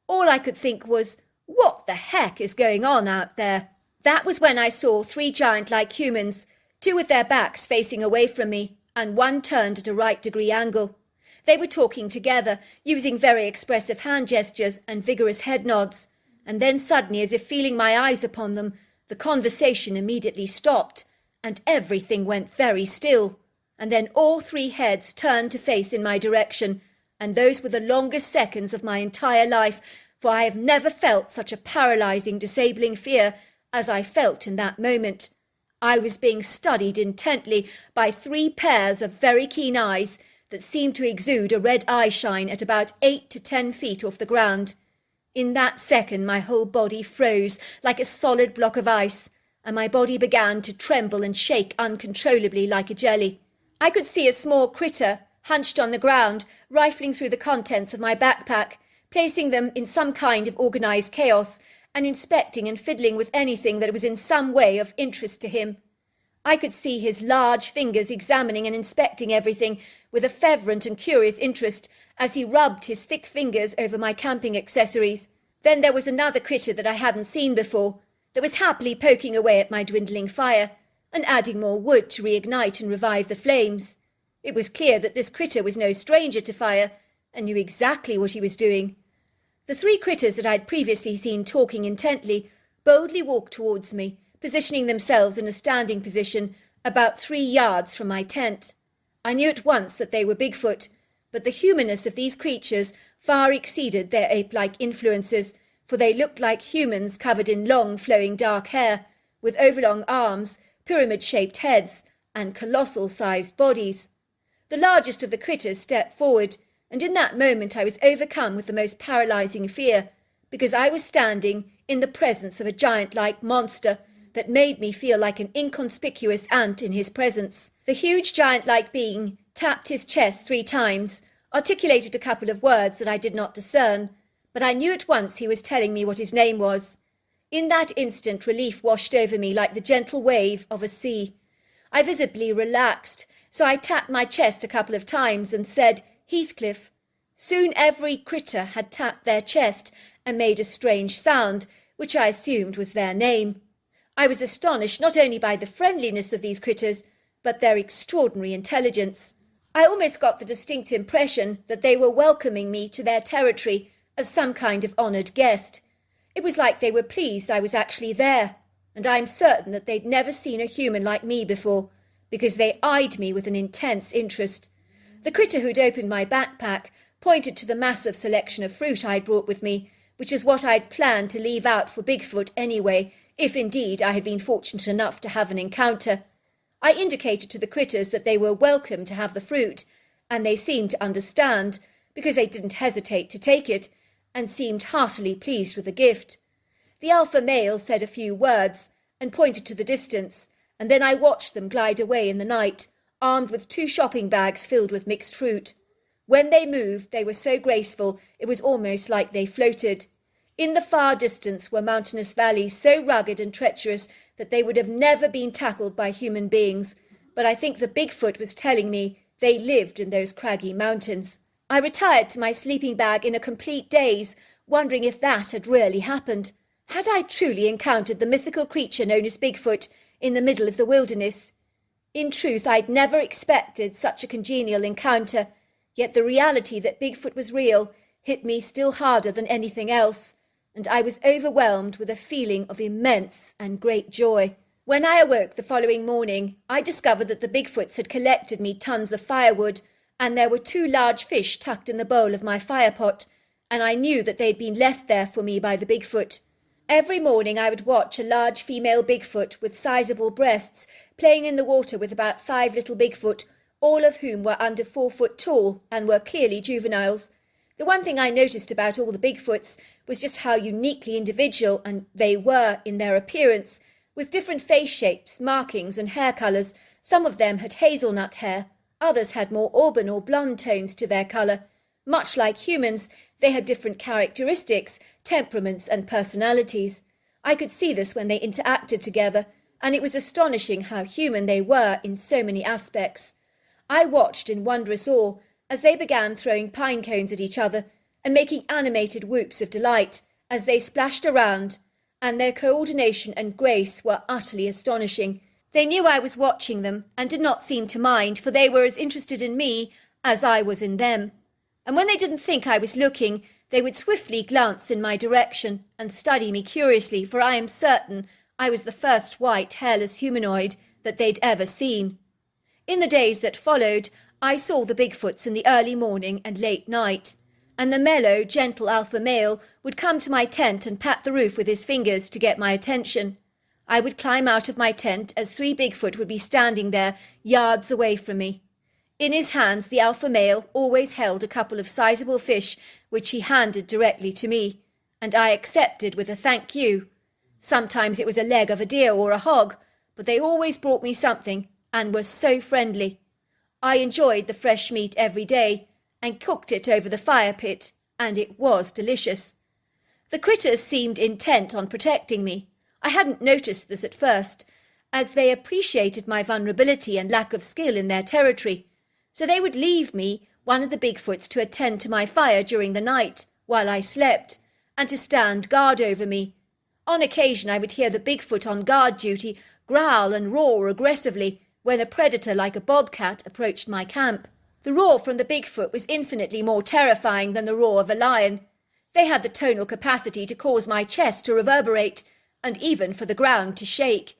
All I could think was, what the heck is going on out there? That was when I saw 3 giant-like humans, 2 with their backs facing away from me, and 1 turned at a right-degree angle. They were talking together, using very expressive hand gestures and vigorous head nods, and then suddenly, as if feeling my eyes upon them, the conversation immediately stopped, and everything went very still, and then all 3 heads turned to face in my direction, and those were the longest seconds of my entire life, for I have never felt such a paralysing, disabling fear as I felt in that moment. I was being studied intently by 3 pairs of very keen eyes that seemed to exude a red eye shine at about 8 to 10 feet off the ground. In that second my whole body froze like a solid block of ice, and my body began to tremble and shake uncontrollably like a jelly. I could see a small critter, hunched on the ground, rifling through the contents of my backpack, placing them in some kind of organised chaos, and inspecting and fiddling with anything that was in some way of interest to him. I could see his large fingers examining and inspecting everything with a fervent and curious interest as he rubbed his thick fingers over my camping accessories. Then there was another critter that I hadn't seen before, that was happily poking away at my dwindling fire, and adding more wood to reignite and revive the flames. It was clear that this critter was no stranger to fire, and knew exactly what he was doing. The 3 critters that I'd previously seen talking intently boldly walked towards me, positioning themselves in a standing position about 3 yards from my tent. I knew at once that they were Bigfoot, but the humanness of these creatures far exceeded their ape-like influences, for they looked like humans covered in long, flowing dark hair, with overlong arms, pyramid-shaped heads, and colossal-sized bodies. The largest of the critters stepped forward, and in that moment I was overcome with the most paralysing fear, because I was standing in the presence of a giant-like monster that made me feel like an inconspicuous ant in his presence. The huge giant-like being tapped his chest 3 times, articulated a couple of words that I did not discern, but I knew at once he was telling me what his name was. In that instant relief washed over me like the gentle wave of a sea. I visibly relaxed, so I tapped my chest a couple of times and said, "Heathcliff." Soon every critter had tapped their chest and made a strange sound, which I assumed was their name. I was astonished not only by the friendliness of these critters, but their extraordinary intelligence. I almost got the distinct impression that they were welcoming me to their territory as some kind of honoured guest. It was like they were pleased I was actually there, and I'm certain that they'd never seen a human like me before, because they eyed me with an intense interest. The critter who'd opened my backpack pointed to the massive selection of fruit I'd brought with me, which is what I'd planned to leave out for Bigfoot anyway, if indeed I had been fortunate enough to have an encounter. I indicated to the critters that they were welcome to have the fruit, and they seemed to understand, because they didn't hesitate to take it, and seemed heartily pleased with the gift. The alpha male said a few words, and pointed to the distance, and then I watched them glide away in the night, armed with 2 shopping bags filled with mixed fruit. When they moved, they were so graceful, it was almost like they floated. In the far distance were mountainous valleys so rugged and treacherous that they would have never been tackled by human beings, but I think the Bigfoot was telling me they lived in those craggy mountains. I retired to my sleeping bag in a complete daze, wondering if that had really happened. Had I truly encountered the mythical creature known as Bigfoot in the middle of the wilderness? In truth, I'd never expected such a congenial encounter, yet the reality that Bigfoot was real hit me still harder than anything else, and I was overwhelmed with a feeling of immense and great joy. When I awoke the following morning, I discovered that the Bigfoots had collected me tons of firewood, and there were 2 large fish tucked in the bowl of my firepot, and I knew that they'd been left there for me by the Bigfoot. Every morning I would watch a large female Bigfoot with sizable breasts playing in the water with about 5 little Bigfoot, all of whom were under 4 foot tall and were clearly juveniles. The one thing I noticed about all the Bigfoots was just how uniquely individual and they were in their appearance, with different face shapes, markings and hair colours. Some of them had hazelnut hair, others had more auburn or blonde tones to their colour. Much like humans, they had different characteristics, temperaments and personalities. I could see this when they interacted together, and it was astonishing how human they were in so many aspects. I watched in wondrous awe as they began throwing pine cones at each other and making animated whoops of delight as they splashed around, and their coordination and grace were utterly astonishing. They knew I was watching them and did not seem to mind, for they were as interested in me as I was in them. And when they didn't think I was looking, they would swiftly glance in my direction and study me curiously, for I am certain I was the first white, hairless humanoid that they'd ever seen. In the days that followed, I saw the Bigfoots in the early morning and late night, and the mellow, gentle alpha male would come to my tent and pat the roof with his fingers to get my attention. I would climb out of my tent as 3 Bigfoot would be standing there yards away from me. In his hands the alpha male always held a couple of sizable fish, which he handed directly to me, and I accepted with a thank you. Sometimes it was a leg of a deer or a hog, but they always brought me something, and were so friendly. I enjoyed the fresh meat every day, and cooked it over the fire pit, and it was delicious. The critters seemed intent on protecting me. I hadn't noticed this at first, as they appreciated my vulnerability and lack of skill in their territory, so they would leave me, one of the Bigfoots, to attend to my fire during the night, while I slept, and to stand guard over me. On occasion I would hear the Bigfoot on guard duty growl and roar aggressively when a predator like a bobcat approached my camp. The roar from the Bigfoot was infinitely more terrifying than the roar of a lion. They had the tonal capacity to cause my chest to reverberate, and even for the ground to shake.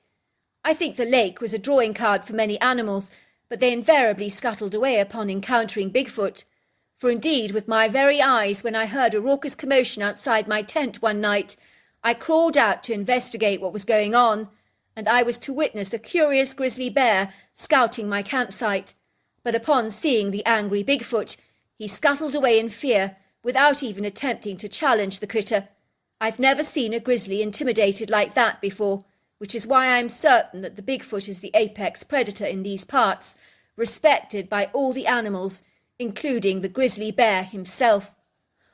I think the lake was a drawing card for many animals, but they invariably scuttled away upon encountering Bigfoot. For indeed, with my very eyes, when I heard a raucous commotion outside my tent one night, I crawled out to investigate what was going on, and I was to witness a curious grizzly bear scouting my campsite. But upon seeing the angry Bigfoot, he scuttled away in fear, without even attempting to challenge the critter. I've never seen a grizzly intimidated like that before, which is why I'm certain that the Bigfoot is the apex predator in these parts, respected by all the animals, including the grizzly bear himself.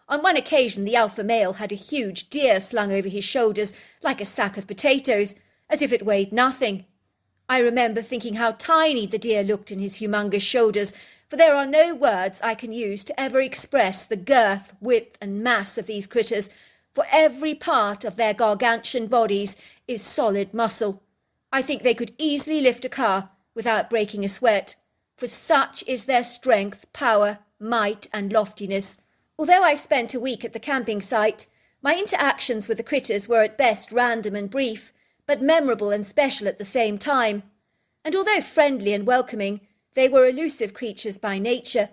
On one occasion the alpha male had a huge deer slung over his shoulders like a sack of potatoes, as if it weighed nothing. I remember thinking how tiny the deer looked in his humongous shoulders, for there are no words I can use to ever express the girth, width and mass of these critters, for every part of their gargantuan bodies is solid muscle. I think they could easily lift a car without breaking a sweat. for such is their strength, power, might, and loftiness. Although I spent a week at the camping site, my interactions with the critters were at best random and brief, but memorable and special at the same time. And although friendly and welcoming, they were elusive creatures by nature.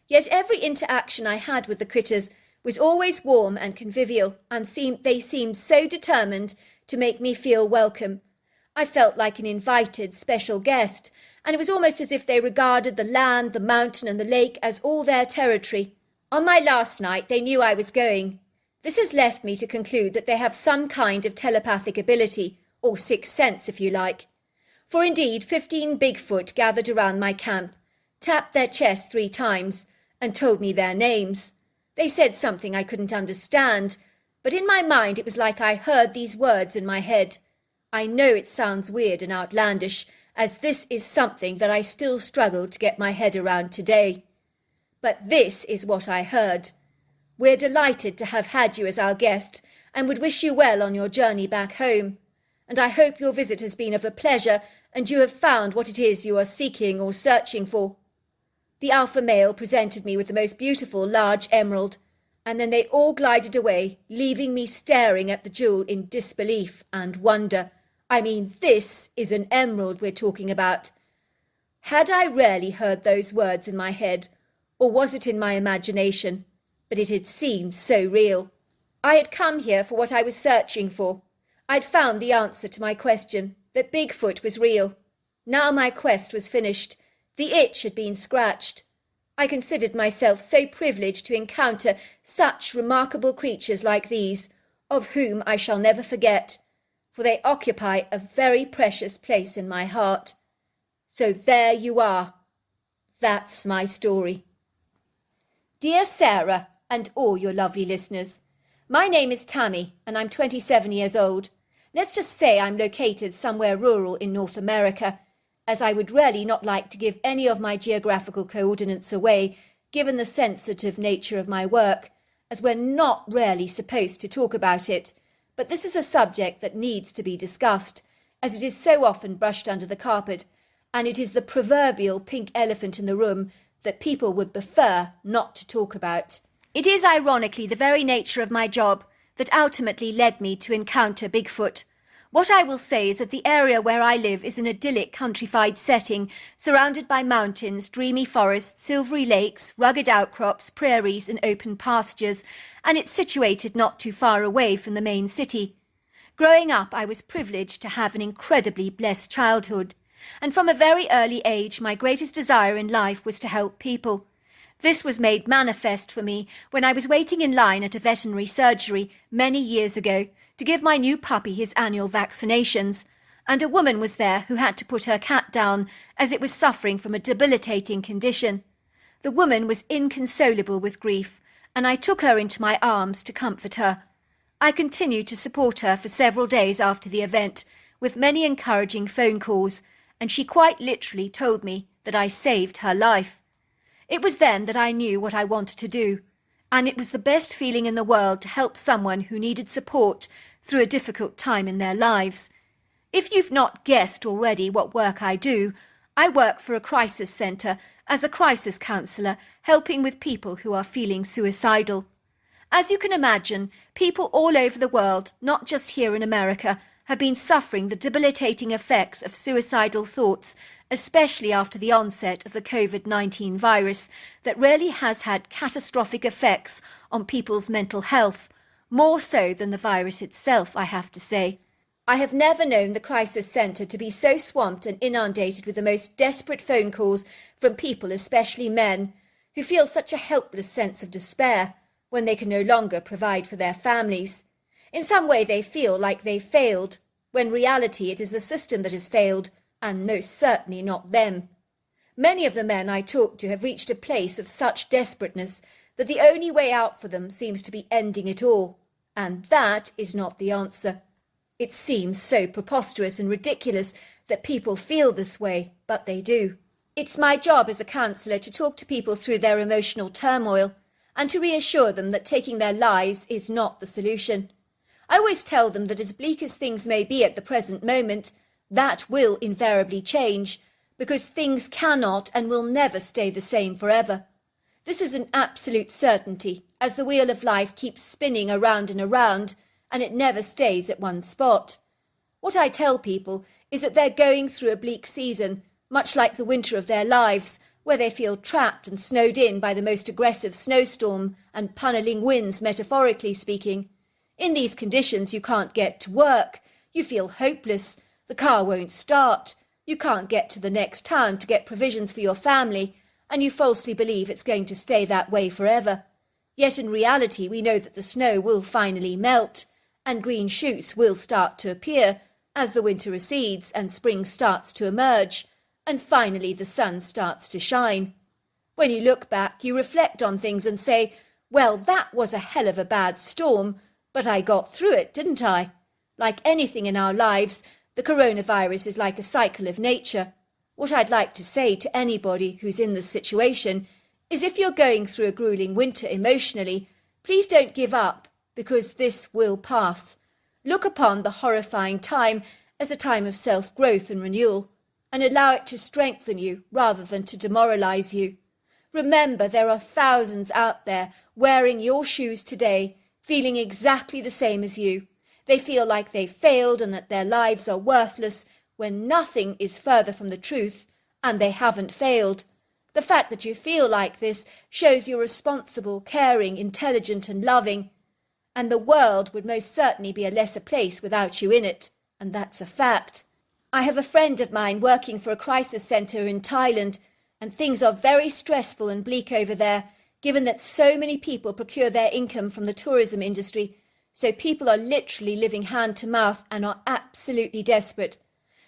Yet every interaction I had with the critters was always warm and convivial, and they seemed so determined to make me feel welcome. I felt like an invited special guest, and it was almost as if they regarded the land, the mountain, and the lake as all their territory. On my last night, they knew I was going. This has left me to conclude that they have some kind of telepathic ability, or sixth sense if you like. For indeed 15 Bigfoot gathered around my camp, tapped their chest 3 times, and told me their names. They said something I couldn't understand, but in my mind it was like I heard these words in my head. I know it sounds weird and outlandish, as this is something that I still struggle to get my head around today. But this is what I heard. We're delighted to have had you as our guest, and would wish you well on your journey back home. And I hope your visit has been of a pleasure, and you have found what it is you are seeking or searching for. The alpha male presented me with the most beautiful large emerald, and then they all glided away, leaving me staring at the jewel in disbelief and wonder. I mean, this is an emerald we're talking about. Had I really heard those words in my head, or was it in my imagination? But it had seemed so real. I had come here for what I was searching for. I'd found the answer to my question, that Bigfoot was real. Now my quest was finished. The itch had been scratched. I considered myself so privileged to encounter such remarkable creatures like these, of whom I shall never forget, for they occupy a very precious place in my heart. So there you are. That's my story. Dear Sarah, and all your lovely listeners, my name is Tammy, and I'm 27 years old. Let's just say I'm located somewhere rural in North America, as I would really not like to give any of my geographical coordinates away, given the sensitive nature of my work, as we're not really supposed to talk about it. But this is a subject that needs to be discussed, as it is so often brushed under the carpet, and it is the proverbial pink elephant in the room that people would prefer not to talk about. It is ironically the very nature of my job that ultimately led me to encounter Bigfoot. What I will say is that the area where I live is an idyllic countrified setting, surrounded by mountains, dreamy forests, silvery lakes, rugged outcrops, prairies and open pastures, and it's situated not too far away from the main city. Growing up, I was privileged to have an incredibly blessed childhood, and from a very early age my greatest desire in life was to help people. This was made manifest for me when I was waiting in line at a veterinary surgery many years ago to give my new puppy his annual vaccinations, and a woman was there who had to put her cat down as it was suffering from a debilitating condition. The woman was inconsolable with grief, and I took her into my arms to comfort her. I continued to support her for several days after the event, with many encouraging phone calls, and she quite literally told me that I saved her life. It was then that I knew what I wanted to do, and it was the best feeling in the world to help someone who needed support through a difficult time in their lives. If you've not guessed already what work I do, I work for a crisis centre as a crisis counsellor, helping with people who are feeling suicidal. As you can imagine, people all over the world, not just here in America, have been suffering the debilitating effects of suicidal thoughts, especially after the onset of the COVID-19 virus that really has had catastrophic effects on people's mental health, more so than the virus itself, I have to say. I have never known the crisis centre to be so swamped and inundated with the most desperate phone calls from people, especially men, who feel such a helpless sense of despair when they can no longer provide for their families. In some way they feel like they've failed, when in reality it is the system that has failed, and most certainly not them. Many of the men I talk to have reached a place of such desperateness that the only way out for them seems to be ending it all, and that is not the answer. It seems so preposterous and ridiculous that people feel this way, but they do. It's my job as a counsellor to talk to people through their emotional turmoil and to reassure them that taking their lives is not the solution. I always tell them that as bleak as things may be at the present moment, that will invariably change, because things cannot and will never stay the same forever. This is an absolute certainty, as the wheel of life keeps spinning around and around, and it never stays at one spot. What I tell people is that they're going through a bleak season, much like the winter of their lives, where they feel trapped and snowed in by the most aggressive snowstorm and punneling winds, metaphorically speaking. In these conditions, you can't get to work, you feel hopeless, the car won't start, you can't get to the next town to get provisions for your family, and you falsely believe it's going to stay that way forever. Yet in reality, we know that the snow will finally melt, and green shoots will start to appear as the winter recedes and spring starts to emerge, and finally the sun starts to shine. When you look back, you reflect on things and say, well, that was a hell of a bad storm, but I got through it, didn't I? Like anything in our lives, the coronavirus is like a cycle of nature. What I'd like to say to anybody who's in this situation is if you're going through a grueling winter emotionally, please don't give up, because this will pass. Look upon the horrifying time as a time of self-growth and renewal, and allow it to strengthen you rather than to demoralise you. Remember, there are thousands out there wearing your shoes today, feeling exactly the same as you. They feel like they've failed and that their lives are worthless, when nothing is further from the truth, and they haven't failed. The fact that you feel like this shows you're responsible, caring, intelligent and loving, and the world would most certainly be a lesser place without you in it, and that's a fact. I have a friend of mine working for a crisis centre in Thailand, and things are very stressful and bleak over there, given that so many people procure their income from the tourism industry, so people are literally living hand to mouth and are absolutely desperate.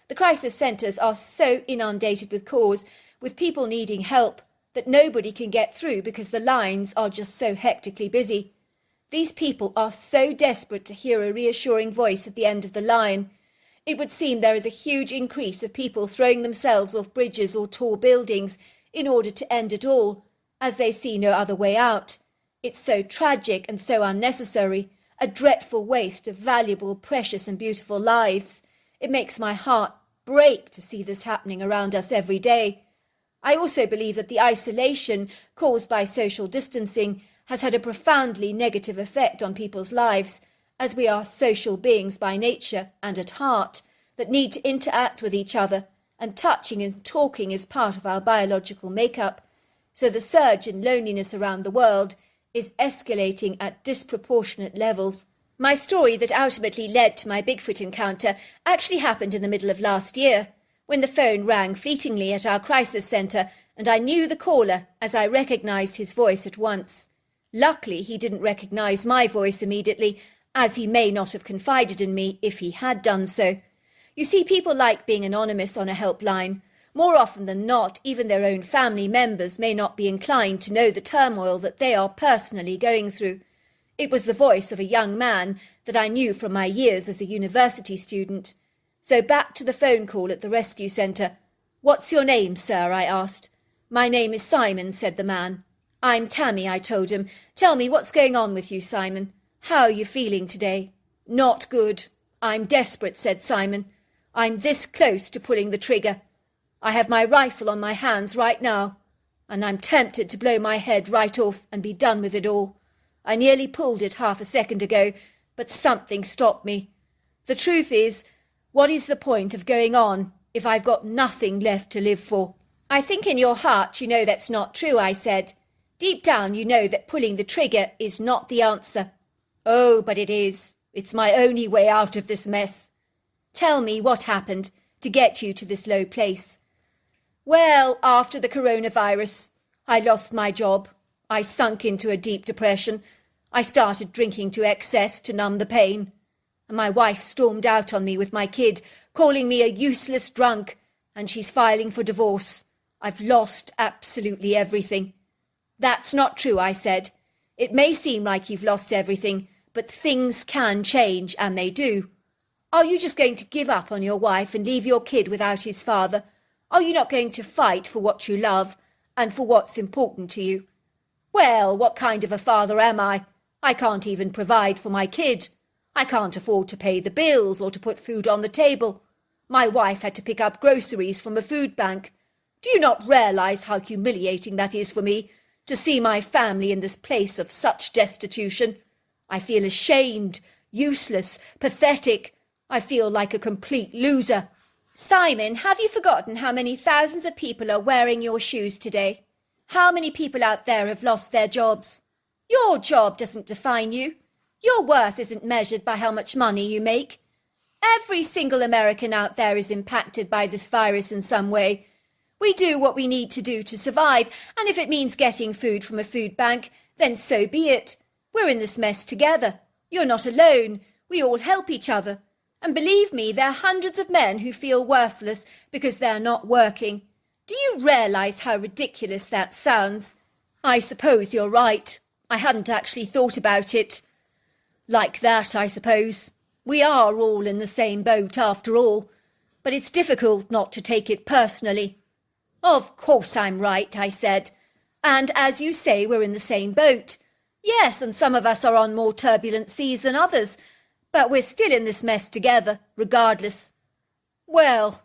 The crisis centres are so inundated with calls, with people needing help, that nobody can get through because the lines are just so hectically busy. These people are so desperate to hear a reassuring voice at the end of the line. It would seem there is a huge increase of people throwing themselves off bridges or tall buildings in order to end it all, as they see no other way out. It's so tragic and so unnecessary, a dreadful waste of valuable, precious and beautiful lives. It makes my heart break to see this happening around us every day. I also believe that the isolation caused by social distancing has had a profoundly negative effect on people's lives, as we are social beings by nature and at heart that need to interact with each other, and touching and talking is part of our biological makeup. So the surge in loneliness around the world is escalating at disproportionate levels. My story that ultimately led to my Bigfoot encounter actually happened in the middle of last year, when the phone rang fleetingly at our crisis centre, and I knew the caller as I recognised his voice at once. Luckily, he didn't recognise my voice immediately, as he may not have confided in me if he had done so. You see, people like being anonymous on a helpline. More often than not, even their own family members may not be inclined to know the turmoil that they are personally going through. It was the voice of a young man that I knew from my years as a university student. So back to the phone call at the rescue centre. "What's your name, sir?" I asked. "My name is Simon," said the man. "I'm Tammy," I told him. "Tell me what's going on with you, Simon. How are you feeling today?" "Not good. I'm desperate," said Simon. "I'm this close to pulling the trigger. I have my rifle on my hands right now, and I'm tempted to blow my head right off and be done with it all. I nearly pulled it half a second ago, but something stopped me. The truth is, what is the point of going on if I've got nothing left to live for?" "I think in your heart you know that's not true," I said. "Deep down you know that pulling the trigger is not the answer." "Oh, but it is. It's my only way out of this mess." "Tell me what happened to get you to this low place." "Well, after the coronavirus, I lost my job. I sunk into a deep depression. I started drinking to excess to numb the pain. And my wife stormed out on me with my kid, calling me a useless drunk, and she's filing for divorce. I've lost absolutely everything." "That's not true," I said. "It may seem like you've lost everything, but things can change, and they do. Are you just going to give up on your wife and leave your kid without his father? Are you not going to fight for what you love and for what's important to you?" "Well, what kind of a father am I? I can't even provide for my kid. I can't afford to pay the bills or to put food on the table. My wife had to pick up groceries from a food bank, Do you not realise how humiliating that is for me, to see my family in this place of such destitution? I feel ashamed, useless, pathetic. I feel like a complete loser. Simon, have you forgotten how many thousands of people are wearing your shoes today? How many people out there have lost their jobs? Your job doesn't define you. Your worth isn't measured by how much money you make. Every single American out there is impacted by this virus in some way. We do what we need to do to survive, and if it means getting food from a food bank, then so be it. We're in this mess together. You're not alone. We all help each other. And believe me, there are hundreds of men who feel worthless because they're not working. Do you realise how ridiculous that sounds? I suppose you're right. I hadn't actually thought about it like that, I suppose. We are all in the same boat after all, but it's difficult not to take it personally. Of course I'm right, I said. And as you say, we're in the same boat. Yes, and some of us are on more turbulent seas than others, but we're still in this mess together, regardless. Well,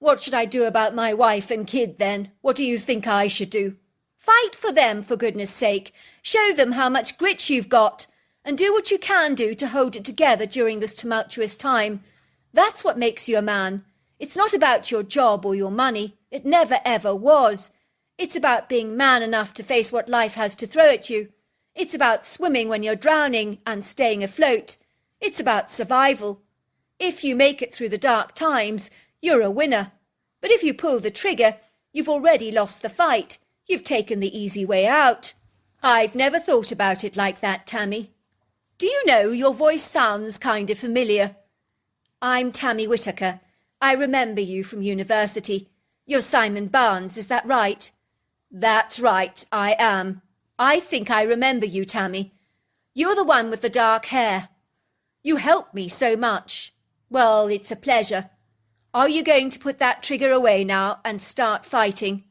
what should I do about my wife and kid then? What do you think I should do? Fight for them, for goodness sake. Show them how much grit you've got, and do what you can do to hold it together during this tumultuous time. That's what makes you a man. It's not about your job or your money. It never ever was. It's about being man enough to face what life has to throw at you. It's about swimming when you're drowning and staying afloat. It's about survival. If you make it through the dark times, you're a winner. But if you pull the trigger, you've already lost the fight. You've taken the easy way out. I've never thought about it like that, Tammy. Do you know, your voice sounds kind of familiar. I'm Tammy Whittaker. I remember you from university. You're Simon Barnes, is that right? That's right, I am. I think I remember you, Tammy. You're the one with the dark hair. You helped me so much. Well, it's a pleasure. Are you going to put that trigger away now and start fighting?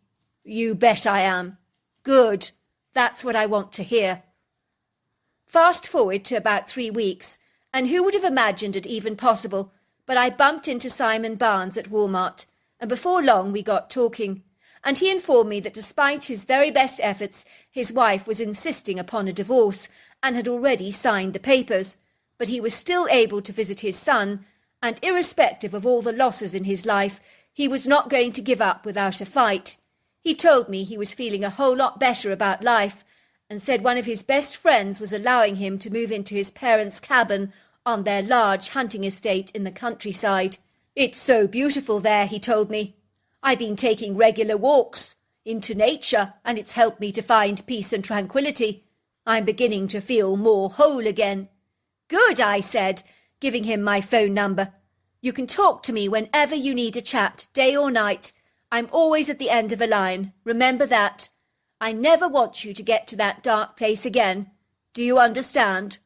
You bet I am. Good. That's what I want to hear. Fast forward to about 3 weeks, and who would have imagined it even possible? But I bumped into Simon Barnes at Walmart, and before long we got talking, and he informed me that despite his very best efforts, his wife was insisting upon a divorce and had already signed the papers, but he was still able to visit his son, and irrespective of all the losses in his life, he was not going to give up without a fight. He told me he was feeling a whole lot better about life, and said one of his best friends was allowing him to move into his parents' cabin on their large hunting estate in the countryside. It's so beautiful there, he told me. I've been taking regular walks into nature, and it's helped me to find peace and tranquility. I'm beginning to feel more whole again. Good, I said, giving him my phone number. You can talk to me whenever you need a chat, day or night. I'm always at the end of a line. Remember that. I never want you to get to that dark place again. Do you understand?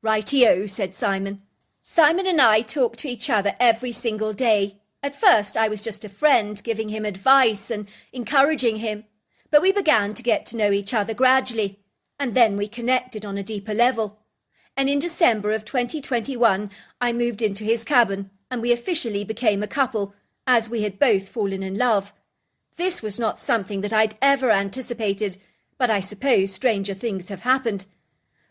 Righty-o, said Simon. Simon and I talked to each other every single day. At first I was just a friend, giving him advice and encouraging him. But we began to get to know each other gradually, and then we connected on a deeper level. And in December of 2021, I moved into his cabin, and we officially became a couple, as we had both fallen in love. This was not something that I'd ever anticipated, but I suppose stranger things have happened.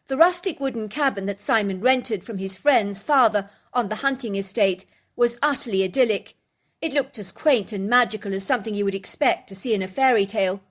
The rustic wooden cabin that Simon rented from his friend's father on the hunting estate was utterly idyllic. It looked as quaint and magical as something you would expect to see in a fairy tale.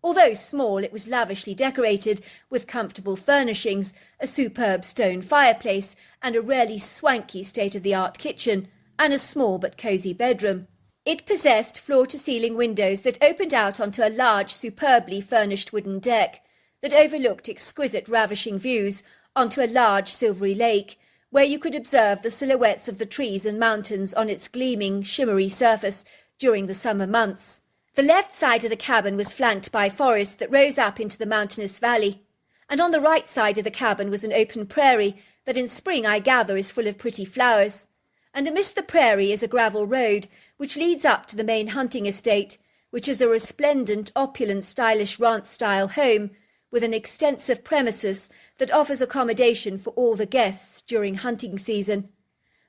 Although small, it was lavishly decorated with comfortable furnishings, a superb stone fireplace, and a rarely swanky state-of-the-art kitchen, and a small but cosy bedroom. It possessed floor-to-ceiling windows that opened out onto a large, superbly furnished wooden deck that overlooked exquisite, ravishing views onto a large, silvery lake, where you could observe the silhouettes of the trees and mountains on its gleaming, shimmery surface during the summer months. The left side of the cabin was flanked by forest that rose up into the mountainous valley, and on the right side of the cabin was an open prairie that in spring I gather is full of pretty flowers, and amidst the prairie is a gravel road which leads up to the main hunting estate, which is a resplendent, opulent, stylish ranch-style home with an extensive premises that offers accommodation for all the guests during hunting season.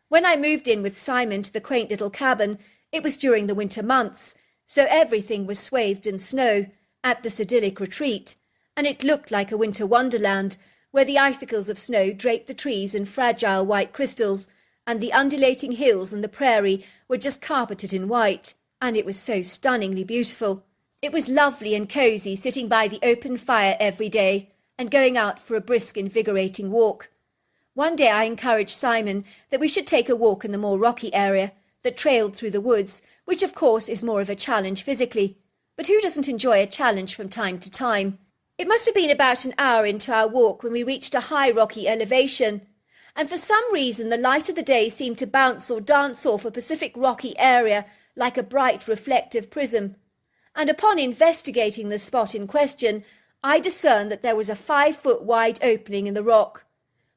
When I moved in with Simon to the quaint little cabin, it was during the winter months, so everything was swathed in snow at this idyllic retreat, and it looked like a winter wonderland where the icicles of snow draped the trees in fragile white crystals, and the undulating hills and the prairie were just carpeted in white, and it was so stunningly beautiful. It was lovely and cosy sitting by the open fire every day and going out for a brisk, invigorating walk. One day I encouraged Simon that we should take a walk in the more rocky area that trailed through the woods, which of course is more of a challenge physically. But who doesn't enjoy a challenge from time to time? It must have been about an hour into our walk when we reached a high rocky elevation, and for some reason the light of the day seemed to bounce or dance off a Pacific rocky area like a bright reflective prism. And upon investigating the spot in question, I discerned that there was a 5-foot wide opening in the rock.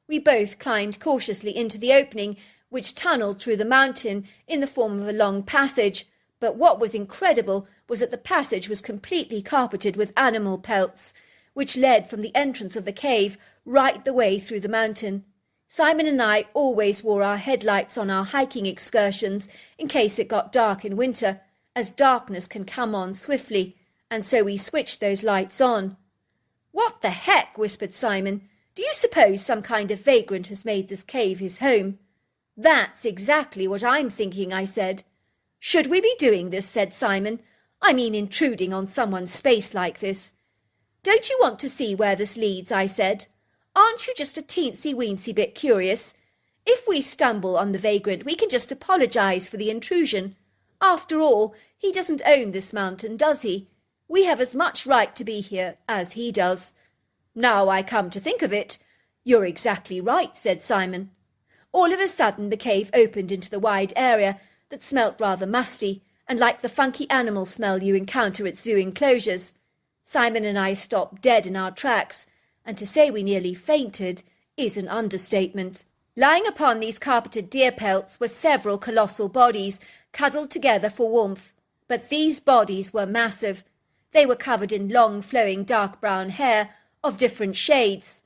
We both climbed cautiously into the opening, which tunnelled through the mountain in the form of a long passage, but what was incredible was that the passage was completely carpeted with animal pelts, which led from the entrance of the cave right the way through the mountain. Simon and I always wore our headlights on our hiking excursions in case it got dark in winter, as darkness can come on swiftly, and so we switched those lights on. "What the heck?" whispered Simon. "Do you suppose some kind of vagrant has made this cave his home?" "That's exactly what I'm thinking," I said. "Should we be doing this?" said Simon. "I mean intruding on someone's space like this." "Don't you want to see where this leads?" I said. "Aren't you just a teensy-weensy bit curious? If we stumble on the vagrant, we can just apologise for the intrusion. After all, he doesn't own this mountain, does he? We have as much right to be here as he does." "Now I come to think of it, you're exactly right," said Simon. All of a sudden the cave opened into the wide area that smelt rather musty and like the funky animal smell you encounter at zoo enclosures. Simon and I stopped dead in our tracks, and to say we nearly fainted is an understatement. Lying upon these carpeted deer pelts were several colossal bodies cuddled together for warmth, but these bodies were massive. They were covered in long flowing dark brown hair of different shades.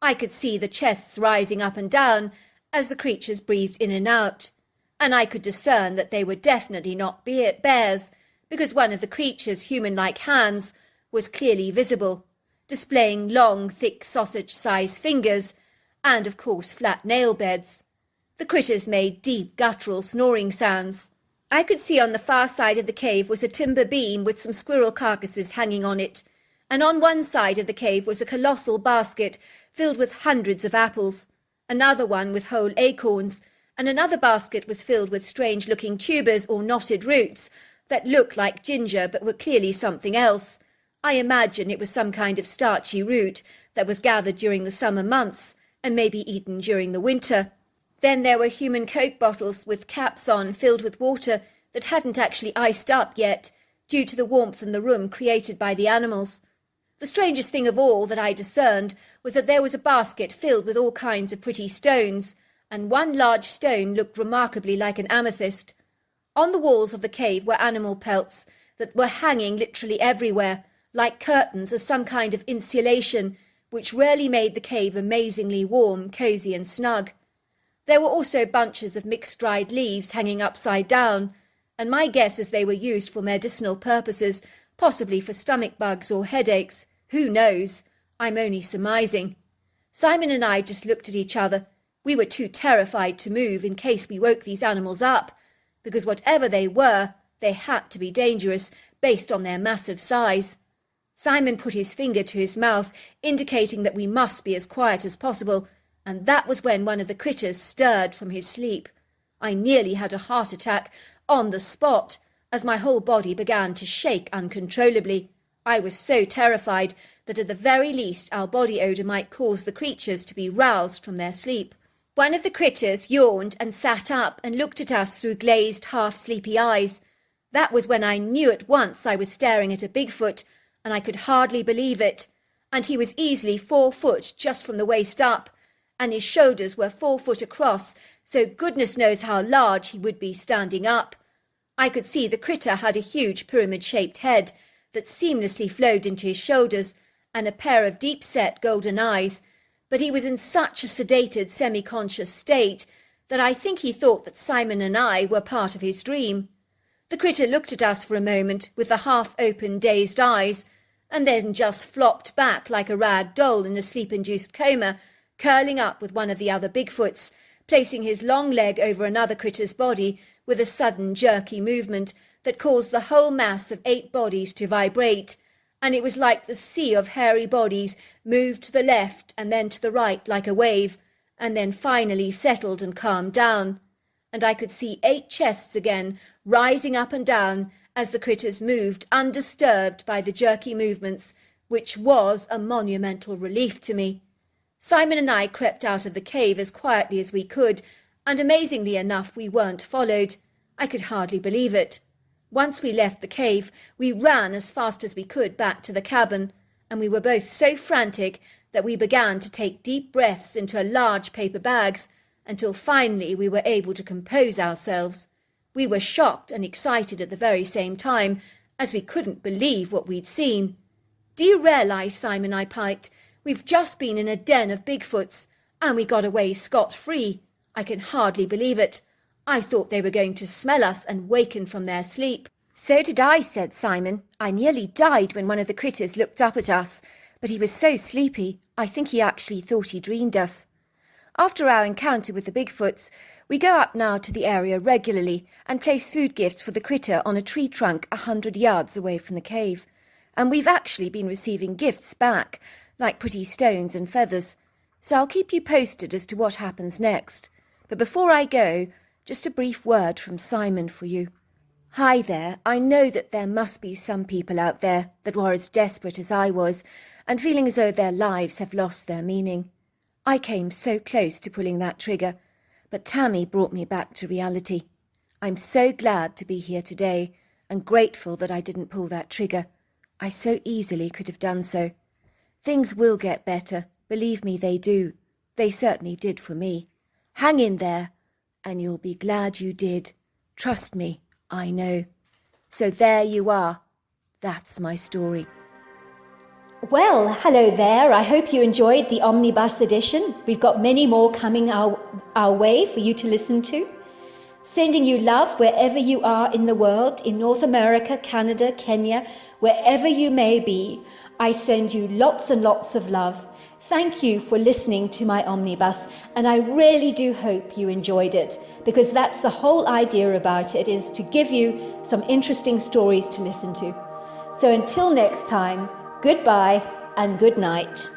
I could see the chests rising up and down as the creatures breathed in and out, and I could discern that they were definitely not bears, because one of the creature's human-like hands was clearly visible, displaying long, thick sausage-sized fingers and, of course, flat nail beds. The critters made deep, guttural snoring sounds. I could see on the far side of the cave was a timber beam with some squirrel carcasses hanging on it, and on one side of the cave was a colossal basket filled with hundreds of apples, another one with whole acorns, and another basket was filled with strange-looking tubers or knotted roots that looked like ginger but were clearly something else. I imagine it was some kind of starchy root that was gathered during the summer months and maybe eaten during the winter. Then there were human Coke bottles with caps on filled with water that hadn't actually iced up yet due to the warmth in the room created by the animals. The strangest thing of all that I discerned was that there was a basket filled with all kinds of pretty stones, and one large stone looked remarkably like an amethyst. On the walls of the cave were animal pelts that were hanging literally everywhere, like curtains as some kind of insulation, which really made the cave amazingly warm, cosy and snug. There were also bunches of mixed dried leaves hanging upside down, and my guess is they were used for medicinal purposes, possibly for stomach bugs or headaches. Who knows? I'm only surmising. Simon and I just looked at each other. We were too terrified to move in case we woke these animals up, because whatever they were, they had to be dangerous based on their massive size. Simon put his finger to his mouth, indicating that we must be as quiet as possible, and that was when one of the critters stirred from his sleep. I nearly had a heart attack on the spot, as my whole body began to shake uncontrollably. I was so terrified that at the very least our body odour might cause the creatures to be roused from their sleep. One of the critters yawned and sat up and looked at us through glazed, half-sleepy eyes. That was when I knew at once I was staring at a Bigfoot, and I could hardly believe it. And he was easily 4 foot just from the waist up, and his shoulders were 4 foot across, so goodness knows how large he would be standing up. I could see the critter had a huge pyramid-shaped head that seamlessly flowed into his shoulders, and a pair of deep-set golden eyes, but he was in such a sedated, semi-conscious state that I think he thought that Simon and I were part of his dream. The critter looked at us for a moment with the half-open, dazed eyes, and then just flopped back like a rag doll in a sleep-induced coma, curling up with one of the other Bigfoots, placing his long leg over another critter's body with a sudden jerky movement that caused the whole mass of 8 bodies to vibrate, and it was like the sea of hairy bodies moved to the left and then to the right like a wave, and then finally settled and calmed down. And I could see 8 chests again, rising up and down as the critters moved undisturbed by the jerky movements, which was a monumental relief to me. Simon and I crept out of the cave as quietly as we could, and amazingly enough we weren't followed. I could hardly believe it. Once we left the cave, we ran as fast as we could back to the cabin, and we were both so frantic that we began to take deep breaths into large paper bags, until finally we were able to compose ourselves. We were shocked and excited at the very same time, as we couldn't believe what we'd seen. "Do you realise, Simon," I piped, "we've just been in a den of Bigfoots, and we got away scot-free. I can hardly believe it. I thought they were going to smell us and waken from their sleep." "So did I," said Simon. "I nearly died when one of the critters looked up at us, but he was so sleepy, I think he actually thought he dreamed us." After our encounter with the Bigfoots, we go up now to the area regularly and place food gifts for the critter on a tree trunk 100 yards away from the cave. And we've actually been receiving gifts back, like pretty stones and feathers. So I'll keep you posted as to what happens next. But before I go, just a brief word from Simon for you. Hi there, I know that there must be some people out there that were as desperate as I was and feeling as though their lives have lost their meaning. I came so close to pulling that trigger, but Tammy brought me back to reality. I'm so glad to be here today and grateful that I didn't pull that trigger. I so easily could have done so. Things will get better, believe me they do. They certainly did for me. Hang in there, and you'll be glad you did. Trust me, I know. So there you are. That's my story. Well, hello there. I hope you enjoyed the Omnibus edition. We've got many more coming our way for you to listen to. Sending you love wherever you are in the world, in North America, Canada, Kenya, wherever you may be. I send you lots and lots of love. Thank you for listening to my Omnibus, and I really do hope you enjoyed it, because that's the whole idea about it, is to give you some interesting stories to listen to. So until next time, goodbye and good night.